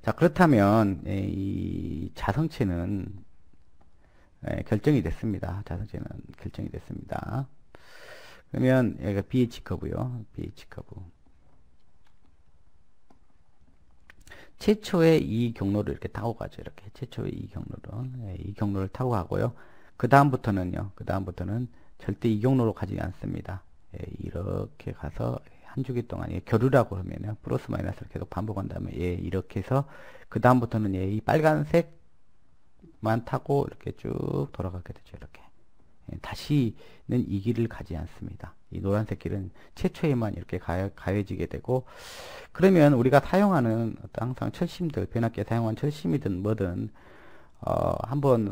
자, 그렇다면 이 자성체는 결정이 됐습니다. 자성체는 결정이 됐습니다. 그러면 여기가 BH 커브요. BH 커브. 최초의 이 경로를 이렇게 타고 가죠. 이렇게 최초의 이 경로를 이 경로를 타고 가고요. 그 다음부터는요. 그 다음부터는 절대 이 경로로 가지 않습니다. 이렇게 가서 한 주기 동안 교류라고 하면요. 플러스 마이너스를 계속 반복한 다음에 이렇게 해서 그 다음부터는 이 빨간색만 타고 이렇게 쭉 돌아가게 되죠. 이렇게. 다시는 이 길을 가지 않습니다. 이 노란색 길은 최초에만 이렇게 가해지게 되고, 그러면 우리가 사용하는 항상 철심들, 변압기에 사용한 철심이든 뭐든 한번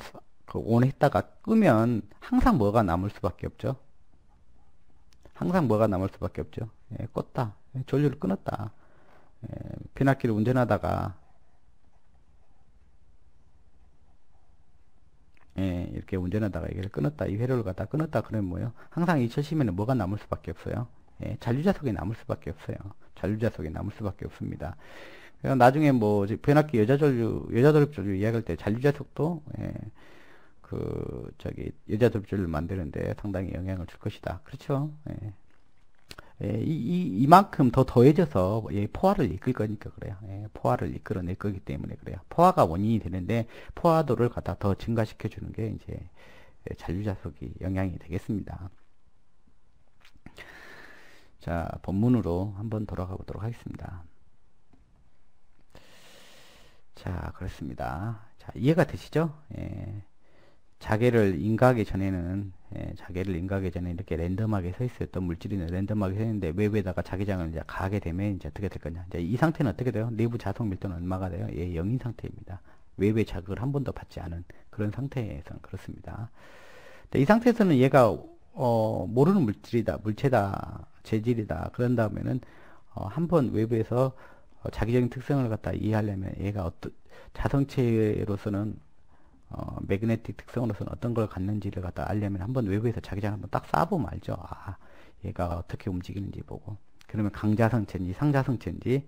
온 했다가 끄면 항상 뭐가 남을 수밖에 없죠. 항상 뭐가 남을 수밖에 없죠. 껐다, 전류를 끊었다, 변압기를 운전하다가 이렇게 운전하다가 이걸 끊었다, 이 회로를 갖다 끊었다 그러면 뭐요? 항상 이 철심에는 뭐가 남을 수밖에 없어요. 잔류자석이 남을 수밖에 없어요. 잔류자석이 남을 수밖에 없습니다. 그래서 나중에 뭐 변압기 여자도립전류 이야기할 때 잔류자석도 여자도립전류를 만드는데 상당히 영향을 줄 것이다. 그렇죠? 이만큼 더 더해져서 포화를 이끌 거니까 그래요. 포화를 이끌어낼 거기 때문에 그래요. 포화가 원인이 되는데 포화도를 갖다 더 증가시켜 주는 게 이제 잔류자석이 영향이 되겠습니다. 자, 본문으로 한번 돌아가 보도록 하겠습니다. 자, 그렇습니다. 자, 이해가 되시죠? 자개를 인가하기 전에는 이렇게 랜덤하게 서 있었던 물질이 랜덤하게 서 있는데 외부에다가 자기장을 이제 가하게 되면 이제 어떻게 될 거냐. 이제 이 상태는 어떻게 돼요? 내부 자석 밀도는 얼마가 돼요? 0인 상태입니다. 외부의 자극을 한 번도 받지 않은 그런 상태에서는 그렇습니다. 이 상태에서는 얘가 모르는 물체다, 재질이다. 그런 다음에는 한번 외부에서 자기적인 특성을 갖다 이해하려면 얘가 자성체로서는 매그네틱 특성으로서는 어떤 걸 갖는지를 갖다 알려면 한번 외부에서 자기장 한번 딱 쏴보면 알죠. 아, 얘가 어떻게 움직이는지 보고. 그러면 강자성체인지 상자성체인지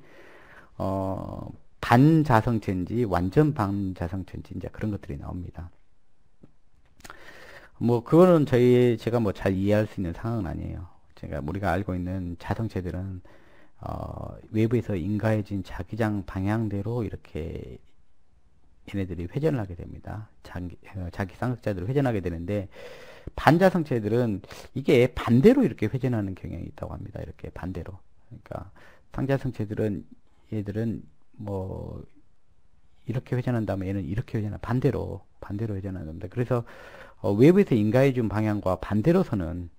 반자성체인지 완전 반자성체인지 이제 그런 것들이 나옵니다. 뭐 그거는 제가 뭐 잘 이해할 수 있는 상황은 아니에요. 우리가 알고 있는 자성체들은 외부에서 인가해진 자기장 방향대로 이렇게 얘네들이 회전을 하게 됩니다. 자기 쌍극자들을 회전하게 되는데, 반자성체들은 이게 반대로 이렇게 회전하는 경향이 있다고 합니다. 이렇게 반대로. 그러니까 상자성체들은 얘들은 뭐 이렇게 회전한 다음에 얘는 이렇게 반대로 회전하는 겁니다. 그래서 외부에서 인가해준 방향과 반대로서는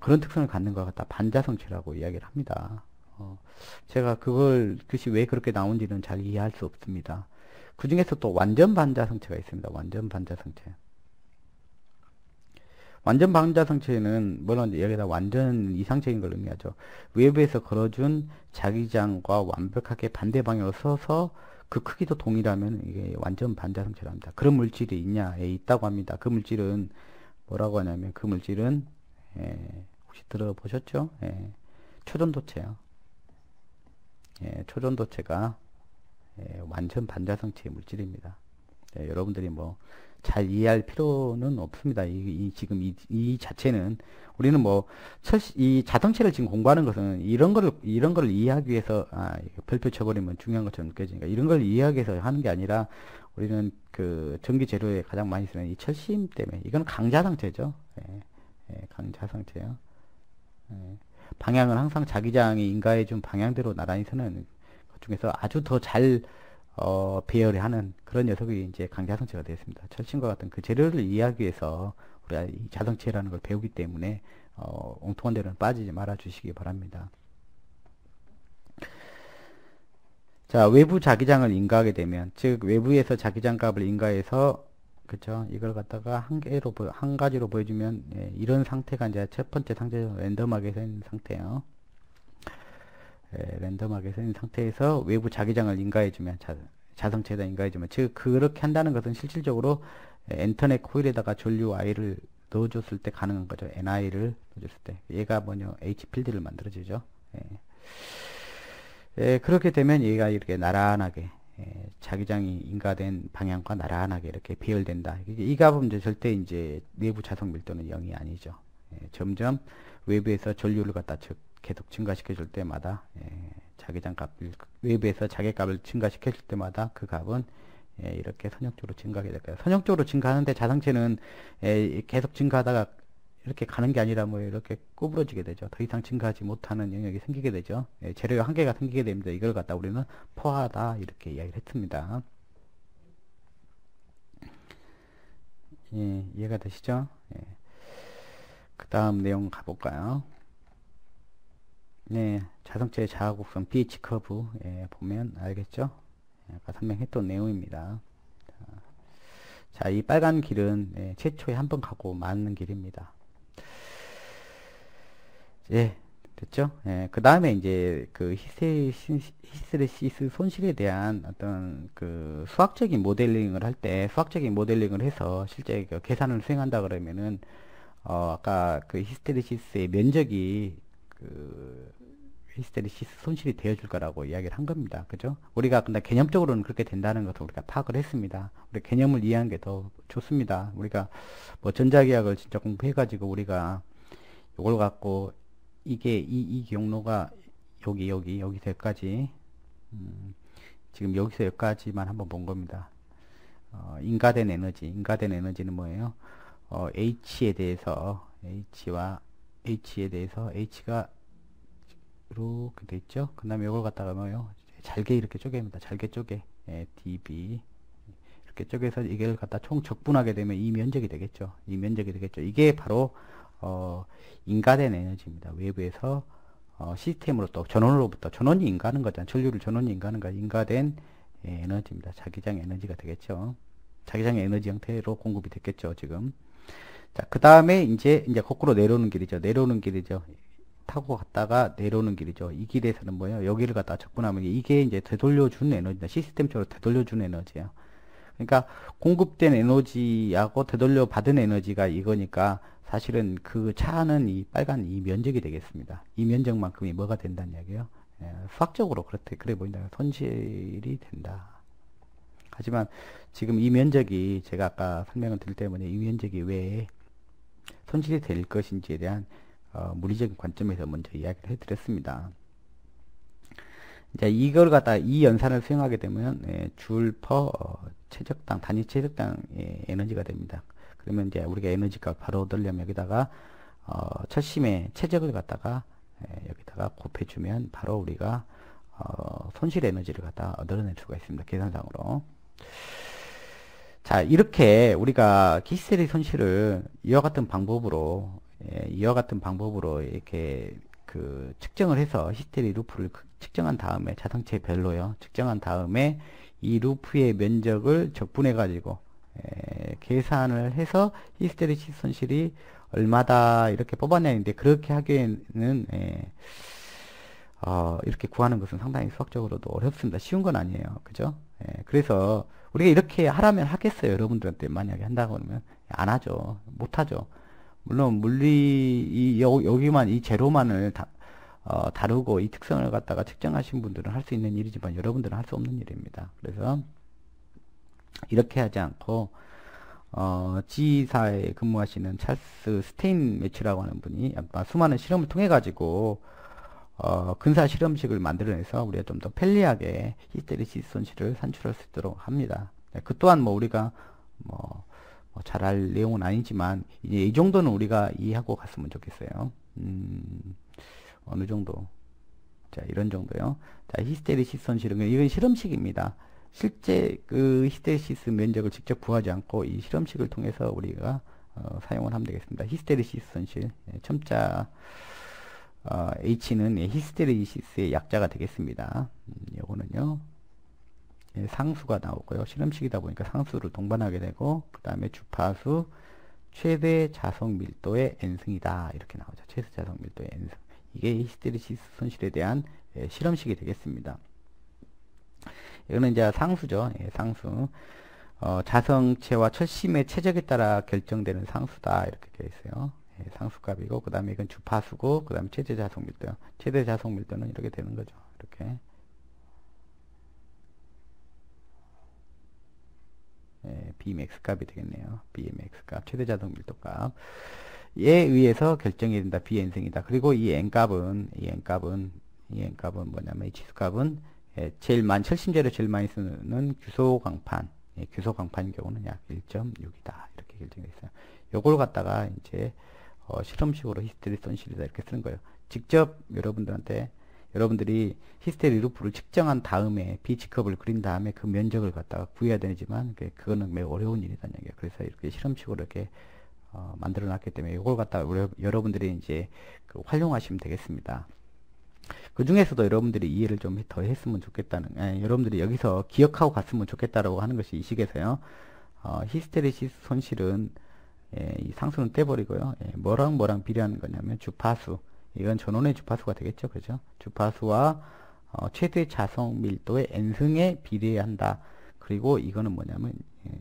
그런 특성을 갖는 것 같다. 반자성체라고 이야기를 합니다. 제가 그것이 왜 그렇게 나온지는 잘 이해할 수 없습니다. 그 중에서 또 완전 반자성체가 있습니다. 완전 반자성체. 완전 반자성체는 뭐라는지 여기다 완전 이상적인 걸 의미하죠. 외부에서 걸어준 자기장과 완벽하게 반대 방향으로 서서 그 크기도 동일하면 이게 완전 반자성체랍니다. 그런 물질이 있냐? 있다고 합니다. 그 물질은 뭐라고 하냐면 그 물질은 혹시 들어보셨죠? 초전도체요. 초전도체가 완전 반자성체의 물질입니다. 여러분들이 뭐 잘 이해할 필요는 없습니다. 지금 이 자체는 우리는 뭐 이 자성체를 지금 공부하는 것은 이런 거를 이해하기 위해서 별표 쳐버리면 중요한 것처럼 느껴지니까 이런 걸 이해하기 위해서 하는 게 아니라 우리는 그 전기 재료에 가장 많이 쓰는 이 철심 때문에 이건 강자성체죠. 강자성체요. 방향은 항상 자기장이 인가해준 방향대로 나란히 서는 것 중에서 아주 더 잘 배열하는 그런 녀석이 이제 강자성체가 되었습니다. 철심과 같은 그 재료를 이해하기 위해서 우리가 이 자성체라는 걸 배우기 때문에 엉뚱한 데는 빠지지 말아 주시기 바랍니다. 자, 외부 자기장을 인가하게 되면, 즉 외부에서 자기장 값을 인가해서 그쵸, 이걸 갖다가 한 가지로 보여주면 이런 상태가 이제 첫 번째 상태죠. 랜덤하게 서 있는 상태예요. 랜덤하게 서 있는 상태에서 외부 자기장을 인가해주면 자성체에다 인가해주면, 즉 그렇게 한다는 것은 실질적으로 엔터넷 코일에다가 전류 I를 넣어줬을 때 가능한 거죠. NI를 넣어줬을 때 얘가 뭐냐 H필드를 만들어주죠. 그렇게 되면 얘가 이렇게 나란하게 자기장이 인가된 방향과 나란하게 이렇게 배열된다. 이 값은 이제 절대 이제 내부 자석 밀도는 0이 아니죠. 점점 외부에서 전류를 갖다 계속 증가시켜 줄 때마다 자기장 값을 외부에서 자기값을 증가시켜 줄 때마다 그 값은 이렇게 선형적으로 증가하게 될 거예요. 선형적으로 증가하는데 자성체는 계속 증가하다가 이렇게 가는 게 아니라 뭐 이렇게 구부러지게 되죠. 더 이상 증가하지 못하는 영역이 생기게 되죠. 재료의 한계가 생기게 됩니다. 이걸 갖다 우리는 포화다 이렇게 이야기를 했습니다. 이해가 되시죠? 그 다음 내용 가볼까요? 자성체의 자화곡선 pH 커브 보면 알겠죠? 아까 설명했던 내용입니다. 자, 이 빨간 길은 최초에 한 번 가고 마는 길입니다. 됐죠? 그 다음에 이제 그 히스테리시스 손실에 대한 어떤 그 수학적인 모델링을 할 때, 수학적인 모델링을 해서 실제 그 계산을 수행한다 그러면은, 아까 그 히스테리시스의 면적이 그 히스테리시스 손실이 되어줄 거라고 이야기를 한 겁니다. 그죠? 우리가 근데 개념적으로는 그렇게 된다는 것을 우리가 파악을 했습니다. 우리 개념을 이해하는 게 더 좋습니다. 우리가 뭐 전자기학을 진짜 공부해가지고 우리가 이걸 갖고 이게 이 경로가 여기서 여기까지 지금 여기서 여기까지만 한번 본 겁니다. 인가된 에너지는 뭐예요? H에 대해서 H에 대해서 H가 이렇게 돼 있죠. 그 다음에 이걸 갖다가 뭐예요? 잘게 이렇게 쪼개입니다. 잘게 쪼개 dB 이렇게 쪼개서 이걸 갖다 총 적분하게 되면 이 면적이 되겠죠. 이게 바로 인가된 에너지입니다. 외부에서 시스템으로 또 전원이 인가하는 거잖아요. 전류를 전원이 인가하는 거 인가된 에너지입니다. 자기장 에너지가 되겠죠. 자기장 에너지 형태로 공급이 됐겠죠. 지금. 자, 그 다음에 이제 거꾸로 내려오는 길이죠. 타고 갔다가 내려오는 길이죠. 이 길에서는 뭐예요? 여기를 갖다 적분하면 이게 이제 되돌려준 에너지다. 시스템적으로 되돌려준 에너지예요. 그러니까 공급된 에너지하고 되돌려 받은 에너지가 이거니까 사실은 그 차는 이 빨간 이 면적이 되겠습니다. 이 면적만큼이 뭐가 된다는 이야기예요. 수학적으로 그래 보인다. 손실이 된다. 하지만 지금 이 면적이 제가 아까 설명을 드릴 때문에 이 면적이 왜 손실이 될 것인지에 대한 물리적인 관점에서 먼저 이야기를 해드렸습니다. 이제 이걸 갖다 이 연산을 수행하게 되면 줄 퍼 최적당 단위 최적당의 에너지가 됩니다. 그러면 이제 우리가 에너지값 바로 얻으려면 여기다가 철심의 최적을 갖다가 여기다가 곱해주면 바로 우리가 손실 에너지를 갖다 얻어낼 수가 있습니다. 계산상으로. 자, 이렇게 우리가 히스테리 손실을 이와 같은 방법으로 이렇게 그 측정을 해서 히스테리 루프를 측정한 다음에 자성체별로요. 측정한 다음에 이 루프의 면적을 적분해 가지고 계산을 해서 히스테리시스 손실이 얼마다 이렇게 뽑아내는데 그렇게 하기에는 이렇게 구하는 것은 상당히 수학적으로도 어렵습니다. 쉬운 건 아니에요. 그죠? 그래서 우리가 이렇게 하라면 하겠어요. 여러분들한테 만약에 한다고 하면 안 하죠. 못 하죠. 물론 여기만 이 제로만을 다루고 이 특성을 갖다가 측정하신 분들은 할 수 있는 일이지만 여러분들은 할 수 없는 일입니다. 그래서 이렇게 하지 않고 G사에 근무하시는 찰스 스테인매츠라고 하는 분이 수많은 실험을 통해 가지고 근사 실험식을 만들어내서 우리가 좀 더 편리하게 히스테리시스 손실을 산출할 수 있도록 합니다. 그 또한 뭐 우리가 잘할 내용은 아니지만 이제 이 정도는 우리가 이해하고 갔으면 좋겠어요. 어느 정도. 자, 이런 정도요. 자, 히스테리시스 손실은 이건 실험식입니다. 실제 그 히스테리시스 면적을 직접 구하지 않고 이 실험식을 통해서 우리가 사용을 하면 되겠습니다. 히스테리시스 손실 첨자 H는 히스테리시스의 약자가 되겠습니다. 요거는요 상수가 나오고요. 실험식이다 보니까 상수를 동반하게 되고 그 다음에 주파수 최대 자석 밀도의 n승이다 이렇게 나오죠. 최대 자석 밀도의 n승. 이게 히스테리시스 손실에 대한 실험식이 되겠습니다. 이거는 이제 상수죠. 상수. 자성체와 철심의 최적에 따라 결정되는 상수다 이렇게 되어 있어요. 상수값이고 그 다음에 이건 주파수고 그 다음에 최대 자석 밀도요. 최대 자석 밀도는 이렇게 되는 거죠. 이렇게. Bmax 값이 되겠네요. Bmax 값, 최대 자동 밀도 값에 의해서 결정이 된다. Bn승이다. 그리고 이 n값은 뭐냐면 이 지수값은 철심제로 제일 많이 쓰는 규소 강판, 규소 강판인 경우는 약 1.6이다. 이렇게 결정이 있어요. 요걸 갖다가 이제 실험식으로 히스테리손실이다 이렇게 쓰는 거예요. 직접 여러분들이 히스테리 루프를 측정한 다음에 B지컵을 그린 다음에 그 면적을 갖다가 구해야 되지만 그거는 매우 어려운 일이라는 얘기예요. 그래서 이렇게 실험식으로 이렇게 만들어 놨기 때문에 이걸 갖다가 여러분들이 이제 활용하시면 되겠습니다. 그 중에서도 여러분들이 이해를 좀 더 했으면 좋겠다는, 여러분들이 여기서 기억하고 갔으면 좋겠다라고 하는 것이 이 식에서요. 히스테리시스 손실은 이 상수는 떼버리고요. 뭐랑 비례하는 거냐면 주파수. 이건 전원의 주파수가 되겠죠. 그죠? 주파수와 최대 자석 밀도의 n승에 비례한다. 그리고 이거는 뭐냐면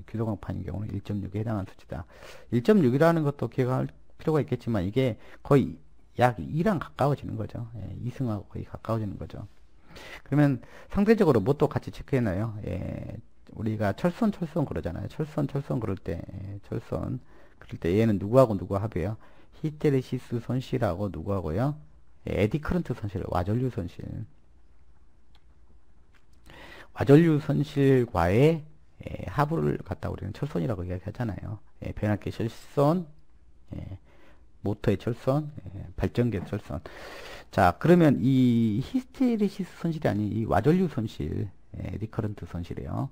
규소광판인 경우는 1.6에 해당하는 수치다. 1.6이라는 것도 기억할 필요가 있겠지만 이게 거의 약 2랑 가까워지는 거죠. 2승하고 거의 가까워지는 거죠. 그러면 상대적으로 뭣도 같이 체크해놔요. 우리가 철선 그러잖아요. 철선 그럴 때 얘는 누구하고 누구 합이에요? 히스테리시스 손실하고 누구하고요? 에디 커런트 손실, 와전류 손실과의 합을 갖다 우리는 철선이라고 이야기하잖아요. 변압기 철선, 모터의 철선, 발전기의 철선. 자, 그러면 이 히스테리시스 손실이 아닌 이 와전류 손실, 에디 커런트 손실이에요.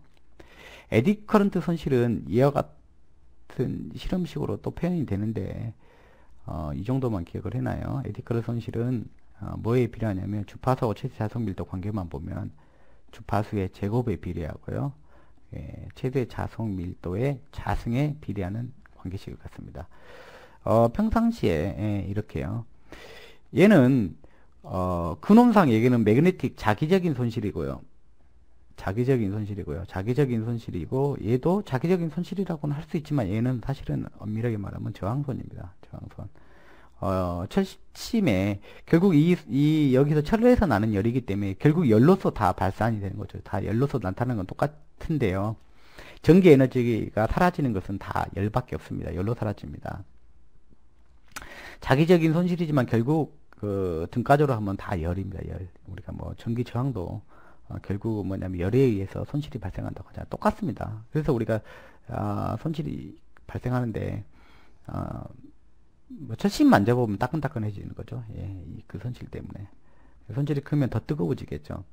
에디 커런트 손실은 이와 같은 실험식으로 또 표현이 되는데, 이 정도만 기억을 해놔요. 에디 커런트 손실은 뭐에 비례하냐면 주파수하고 최대 자석 밀도 관계만 보면 주파수의 제곱에 비례하고요. 최대 자석 밀도의 자승에 비례하는 관계식을 갖습니다. 평상시에 이렇게요. 얘는 근원상 얘기는 매그네틱 자기적인 손실이고요. 자기적인 손실이고 얘도 자기적인 손실이라고는 할 수 있지만 얘는 사실은 엄밀하게 말하면 저항손입니다. 저항손. 철심에 결국 여기서 철에서 나는 열이기 때문에 결국 열로서 다 발산이 되는 거죠. 다 열로서 나타나는 건 똑같은데요. 전기 에너지가 사라지는 것은 다 열밖에 없습니다. 열로 사라집니다. 자기적인 손실이지만 결국 그 등가적으로 하면 다 열입니다. 열. 우리가 뭐 전기 저항도 결국 뭐냐면 열에 의해서 손실이 발생한다고 하잖아요. 똑같습니다. 그래서 우리가 손실이 발생하는데 뭐 철심 만져보면 따끈따끈해지는 거죠. 그 손실 때문에. 손실이 크면 더 뜨거워지겠죠.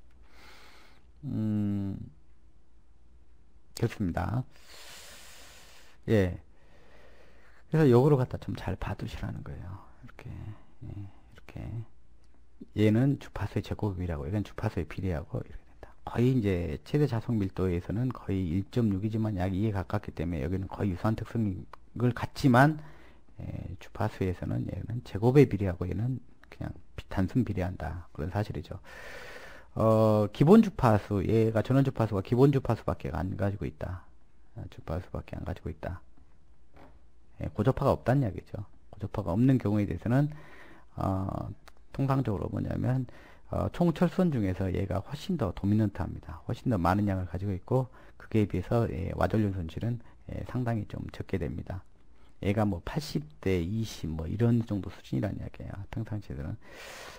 그렇습니다. 그래서 요거를 갖다 좀 잘 봐두시라는 거예요. 이렇게. 얘는 주파수의 제곱이라고, 이건 주파수에 비례하고 이렇게 된다. 거의 이제 최대 자석 밀도에서는 거의 1.6이지만 약 2에 가깝기 때문에 여기는 거의 유사한 특성을 갖지만 주파수에서는 얘는 제곱에 비례하고 얘는 그냥 단순 비례한다. 그런 사실이죠. 기본 주파수, 얘가 전원 주파수가 기본 주파수밖에 안 가지고 있다. 주파수밖에 안 가지고 있다. 고저파가 없다는 이야기죠. 고저파가 없는 경우에 대해서는 통상적으로 뭐냐면 총 철선 중에서 얘가 훨씬 더 도미넌트합니다. 훨씬 더 많은 양을 가지고 있고 그에 비해서 와전류 손실은 상당히 좀 적게 됩니다. 얘가 뭐 80대 20 뭐 이런 정도 수준이라는 이야기예요. 평상시에는.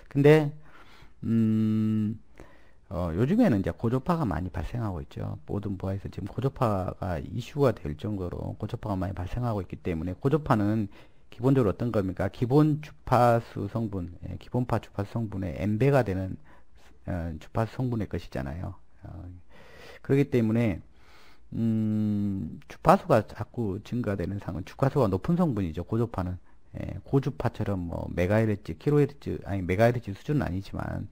근데 요즘에는 이제 고저파가 많이 발생하고 있죠. 모든 부하에서 지금 고저파가 이슈가 될 정도로 고저파가 많이 발생하고 있기 때문에 고저파는 기본적으로 어떤 겁니까? 기본 주파수 성분, 기본파 주파수 성분의 n배가 되는 주파수 성분의 것이잖아요. 그렇기 때문에 주파수가 자꾸 증가되는 상은 주파수가 높은 성분이죠. 고저파는 고주파처럼 뭐 메가헤르츠, 킬로헤르츠, 아니 메가헤르츠 수준은 아니지만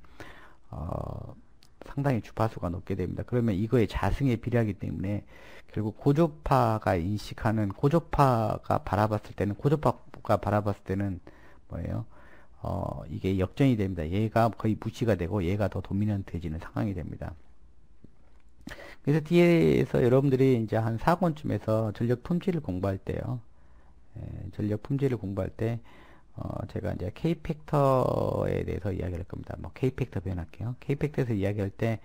상당히 주파수가 높게 됩니다. 그러면 이거의 자승에 비례하기 때문에 결국 고저파가 인식하는 고저파가 바라봤을 때는 뭐예요? 이게 역전이 됩니다. 얘가 거의 무시가 되고 얘가 더 도미넌트해지는 상황이 됩니다. 그래서 뒤에서 여러분들이 이제 한 4권쯤에서 전력 품질을 공부할 때요. 전력 품질을 공부할 때 제가 이제 K팩터에 대해서 이야기할 겁니다. 뭐 K팩터 표현할게요. K팩터에서 이야기할 때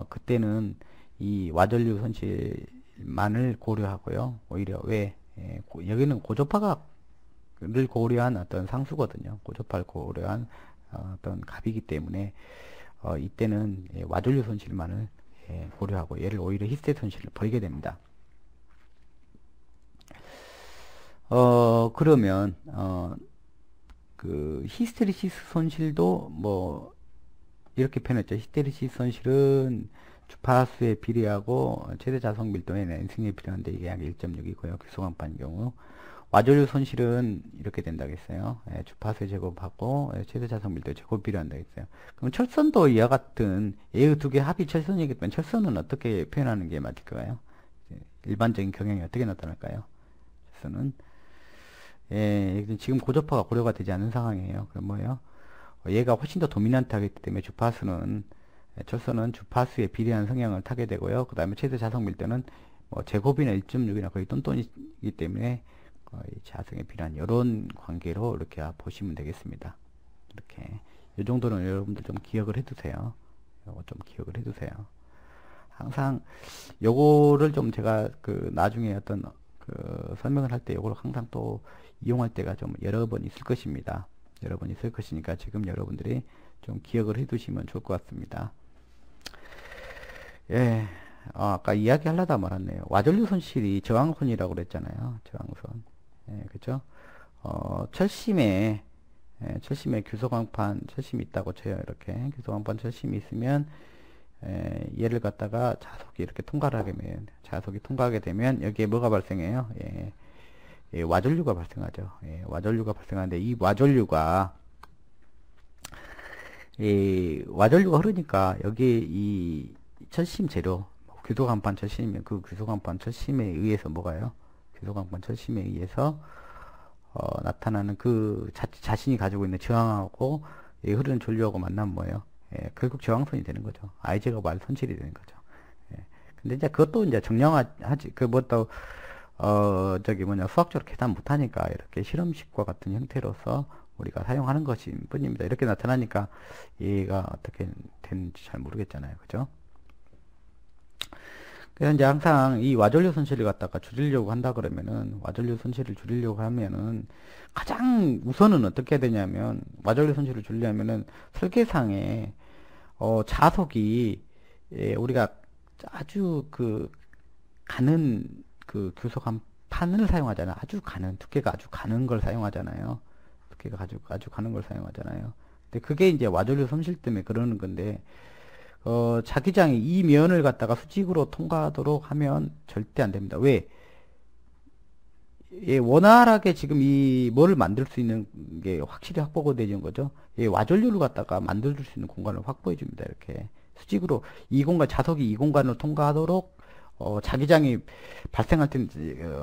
그때는 이 와전류 손실 손실만을 고려하고요. 오히려 왜 여기는 고조파를 고려한 어떤 상수거든요. 고조파를 고려한 어떤 값이기 때문에 이때는 와전류 손실만을 고려하고 얘를 오히려 히스테리 손실을 버리게 됩니다. 그러면 그 히스테리시스 손실도 뭐 이렇게 표현했죠. 히스테리시스 손실은 주파수에 비례하고 최대 자석 밀도에 N승에 비례하는데 이게 약 1.6이고요. 규소광판 경우 와전류 손실은 이렇게 된다고 했어요. 주파수에 제곱하고 최대 자석 밀도에 제곱 비례한다고 했어요. 그럼 철선도 이와 같은 이 두 개 합이 철선이기 때문에 철선은 어떻게 표현하는 게 맞을까요? 일반적인 경향이 어떻게 나타날까요? 철선은 지금 고조파가 고려가 되지 않은 상황이에요. 그럼 뭐예요? 얘가 훨씬 더 도미넌트하기 때문에 철선은 주파수에 비례한 성향을 타게 되고요. 그 다음에 최대 자석 밀도는 뭐 제곱이나 1.6이나 거의 똔똔이기 때문에 거의 자석에 비례한 이런 관계로 이렇게 보시면 되겠습니다. 이렇게 이 정도는 여러분들 좀 기억을 해두세요. 요거 좀 기억을 해두세요. 항상 요거를 좀 제가 그 나중에 어떤 그 설명을 할 때 요걸 항상 또 이용할 때가 좀 여러 번 있을 것입니다. 여러 번 있을 것이니까 지금 여러분들이 좀 기억을 해 두시면 좋을 것 같습니다. 아까 이야기 하려다 말았네요. 와전류 손실이 저항선이라고 그랬잖아요. 저항선. 그죠? 철심에 규소광판 철심이 있다고 쳐요. 이렇게 규소광판 철심이 있으면 얘를 갖다가 자석이 이렇게 통과하게 되면 여기에 뭐가 발생해요? 와전류가 발생하죠. 와전류가 발생하는데 이 와전류가 흐르니까 여기 이 철심 재료 규소광판 철심이면 그 규소광판 철심에 의해서 뭐가요? 규소광판 철심에 의해서 나타나는 그 자신이 가지고 있는 저항하고 흐르는 전류하고 만나면 뭐예요? 결국 저항선이 되는 거죠. I제곱 R 손실이 되는 거죠. 근데 이제 그것도 이제 정량하지, 수학적으로 계산 못하니까 이렇게 실험식과 같은 형태로서 우리가 사용하는 것일 뿐입니다. 이렇게 나타나니까 얘가 어떻게 되는지 잘 모르겠잖아요. 그죠? 그래서 이제 항상 이 와전류 손실을 갖다가 줄이려고 한다 그러면은, 와전류 손실을 줄이려고 하면은, 가장 우선은 어떻게 해야 되냐면, 와전류 손실을 줄이려면은, 설계상에, 자석이, 우리가 아주 가는 교속한 판을 사용하잖아요. 두께가 아주 가는 걸 사용하잖아요. 두께가 아주 가는 걸 사용하잖아요. 근데 그게 이제 와전류 손실 때문에 그러는 건데, 자기장이 이 면을 갖다가 수직으로 통과하도록 하면 절대 안 됩니다. 왜? 원활하게 지금 뭐를 만들 수 있는 게 확실히 확보가 되는 거죠. 와전류를 갖다가 만들 수 있는 공간을 확보해 줍니다. 이렇게 수직으로 자석이 이 공간을 통과하도록 자기장이 발생할 때는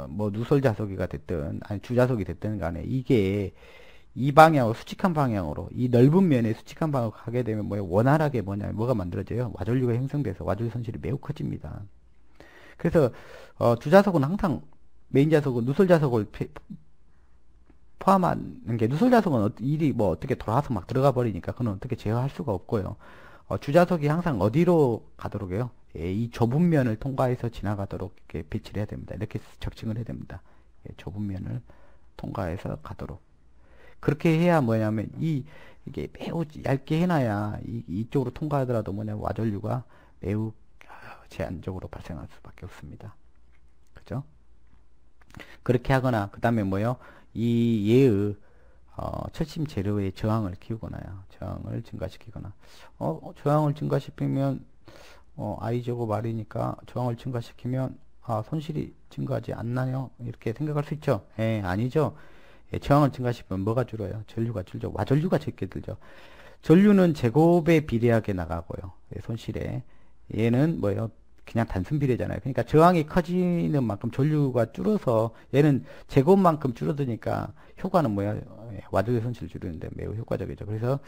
뭐 누설 자석이가 됐든 아니 주자석이 됐든 간에 이게 이 방향으로 수직한 방향으로 이 넓은 면에 수직한 방향으로 가게 되면 원활하게 뭐가 만들어져요? 와전류가 형성돼서 와전류 손실이 매우 커집니다. 그래서 주자석은 항상 메인 자석은 누설 자석을 포함하는 게, 누설 자석은 일이 어떻게 돌아와서 막 들어가 버리니까 그건 어떻게 제어할 수가 없고요. 주자석이 항상 어디로 가도록 해요? 이 좁은 면을 통과해서 지나가도록 이렇게 배치를 해야 됩니다. 이렇게 적층을 해야 됩니다. 좁은 면을 통과해서 가도록. 그렇게 해야 뭐냐면 이게 매우 얇게 해놔야 이쪽으로 통과하더라도 와전류가 매우 제한적으로 발생할 수밖에 없습니다. 그죠? 그렇게 하거나 그 다음에 얘의 철심 재료의 저항을 키우거나요. 저항을 증가시키거나 저항을 증가시키면 I제곱 R이니까 저항을 증가시키면 손실이 증가하지 않나요? 이렇게 생각할 수 있죠. 아니죠. 저항을 증가시키면 뭐가 줄어요? 전류가 줄죠. 와전류가 적게 들죠. 전류는 제곱에 비례하게 나가고요. 손실에. 얘는 그냥 단순 비례잖아요. 그러니까 저항이 커지는 만큼 전류가 줄어서 얘는 제곱만큼 줄어드니까 효과는 와전류 손실을 줄이는데 매우 효과적이죠. 그래서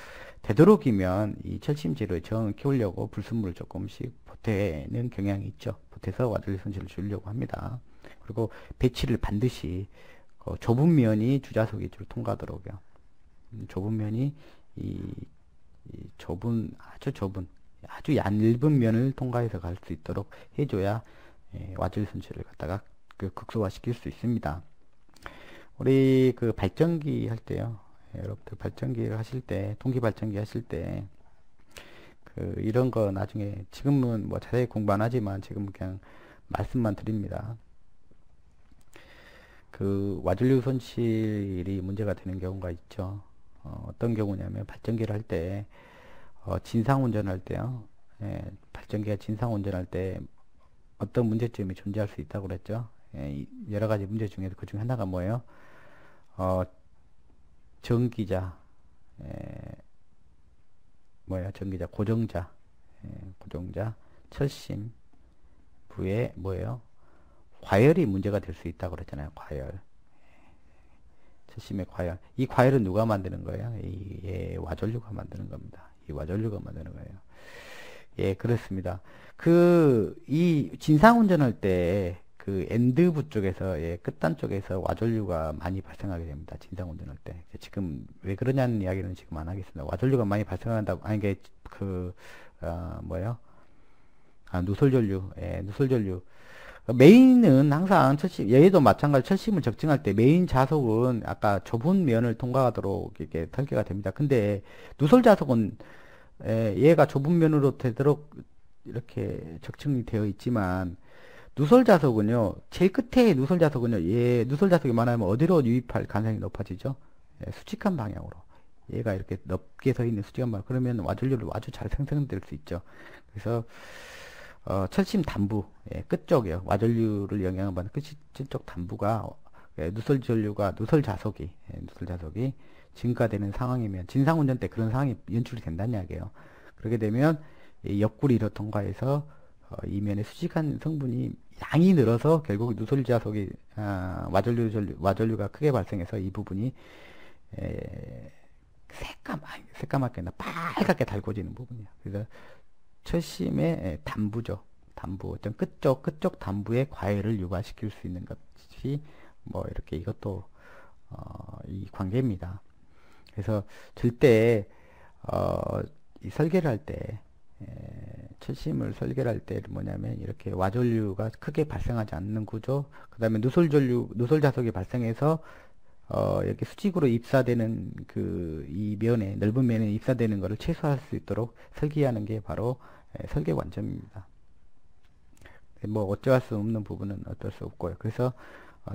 되도록이면 이 철심 재료의 저항을 키우려고 불순물을 조금씩 보태는 경향이 있죠. 보태서 와전류 손실을 줄이려고 합니다. 그리고 배치를 반드시 좁은 면이 주자석 위주로 통과하도록요. 좁은 면이 아주 얇은 면을 통과해서 갈 수 있도록 해줘야 와전류 손실을 갖다가 극소화시킬 수 있습니다. 우리 발전기 할 때요. 여러분들 발전기를 하실 때, 동기 발전기 하실 때, 이런 거 나중에, 지금은 뭐 자세히 공부 안 하지만 지금은 그냥 말씀만 드립니다. 와전류 손실이 문제가 되는 경우가 있죠. 어떤 경우냐면 발전기를 할 때, 진상 운전할 때요. 발전기가 진상 운전할 때 어떤 문제점이 존재할 수 있다고 그랬죠. 여러 가지 문제 중에서 그 중에 하나가 뭐예요? 전기자, 전기자, 고정자, 고정자, 철심, 부에 뭐예요? 과열이 문제가 될 수 있다고 그랬잖아요. 과열. 철심의 과열. 이 과열은 누가 만드는 거예요? 와전류가 만드는 겁니다. 이 와전류가 만드는 거예요. 예, 그렇습니다. 이 진상 운전할 때, 엔드부 쪽에서, 끝단 쪽에서 와전류가 많이 발생하게 됩니다. 진상 운전할 때. 지금 왜 그러냐는 이야기는 지금 안 하겠습니다. 와전류가 많이 발생한다고, 이게, 누설전류. 누설전류. 메인은 항상 얘도 마찬가지로 철심을 적증할 때 메인 자석은 아까 좁은 면을 통과하도록 이렇게 설계가 됩니다. 근데 누설 자석은 얘가 좁은 면으로 되도록 이렇게 적층이 되어 있지만 누설 자석은요, 제일 끝에 누설 자석은요, 누설 자석이 많아지면 어디로 유입할 가능성이 높아지죠? 수직한 방향으로. 얘가 이렇게 넓게 서 있는 수직한 방향. 그러면 와전류를 아주 잘 생성될 수 있죠. 그래서 철심 단부, 끝쪽이요. 와전류를 영향을 받는 끝쪽 단부가, 누설 전류가, 누설 자석이 증가되는 상황이면, 진상운전 때 그런 상황이 연출이 된다는 이야기예요. 그렇게 되면, 옆구리로 통과해서, 이면에 수직한 성분이 양이 늘어서 결국 누설 자석이, 와전류가 크게 발생해서 이 부분이, 새까맣게, 빨갛게 달궈지는 부분이에요. 그래서, 철심의 단부죠. 단부, 어떤 끝쪽 단부의 과열을 유발시킬 수 있는 것이, 이렇게 이것도, 이 관계입니다. 그래서, 절대, 이 설계를 할 때, 철심을 설계를 할 때 뭐냐면, 이렇게 와전류가 크게 발생하지 않는 구조, 그 다음에 누설 자석이 발생해서, 이렇게 수직으로 입사되는 이 면에, 넓은 면에 입사되는 것을 최소화할 수 있도록 설계하는 게 바로 설계 관점입니다. 어찌할 수 없는 부분은 어쩔 수 없고요. 그래서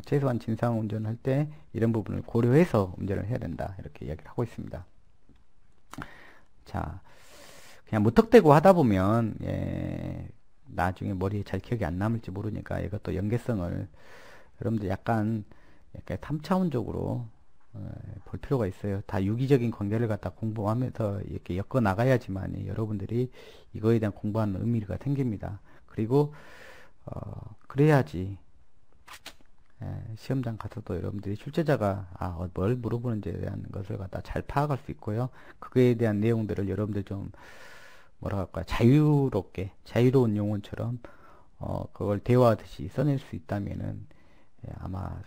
최소한 진상 운전할 때 이런 부분을 고려해서 운전을 해야 된다. 이렇게 이야기를 하고 있습니다. 자, 그냥 무턱대고 하다 보면 나중에 머리에 잘 기억이 안 남을지 모르니까 이것도 연계성을 여러분들 약간 3차원적으로 볼 필요가 있어요. 다 유기적인 관계를 갖다 공부하면서 이렇게 엮어 나가야지만 여러분들이 이거에 대한 공부하는 의미가 생깁니다. 그리고 그래야지 시험장 가서도 여러분들이 출제자가 뭘 물어보는지에 대한 것을 갖다 잘 파악할 수 있고요. 그거에 대한 내용들을 여러분들 좀 자유로운 용어처럼 그걸 대화하듯이 써낼 수 있다면은 아마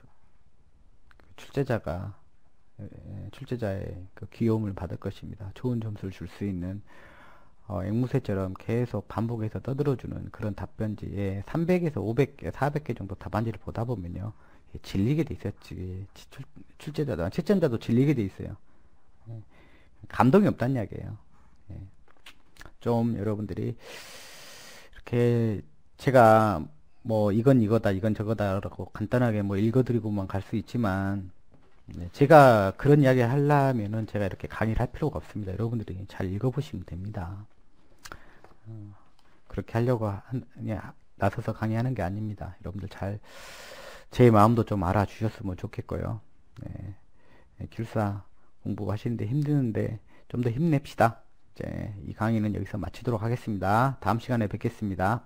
출제자의 귀여움을 받을 것입니다. 좋은 점수를 줄 수 있는 앵무새처럼 계속 반복해서 떠들어주는 그런 답변지에 300에서 500개, 400개 정도 답안지를 보다 보면요, 질리게 돼 있어요. 채점자도 질리게 돼 있어요. 감동이 없다는 이야기예요. 좀 여러분들이 이렇게 제가 이건 이거다, 이건 저거다라고 간단하게 읽어드리고만 갈 수 있지만, 제가 그런 이야기 하려면은 제가 이렇게 강의를 할 필요가 없습니다. 여러분들이 잘 읽어보시면 됩니다. 그렇게 하려고 나서서 강의하는 게 아닙니다. 여러분들 제 마음도 좀 알아주셨으면 좋겠고요. 길사 공부하시는데 힘드는데 좀 더 힘냅시다. 이제 이 강의는 여기서 마치도록 하겠습니다. 다음 시간에 뵙겠습니다.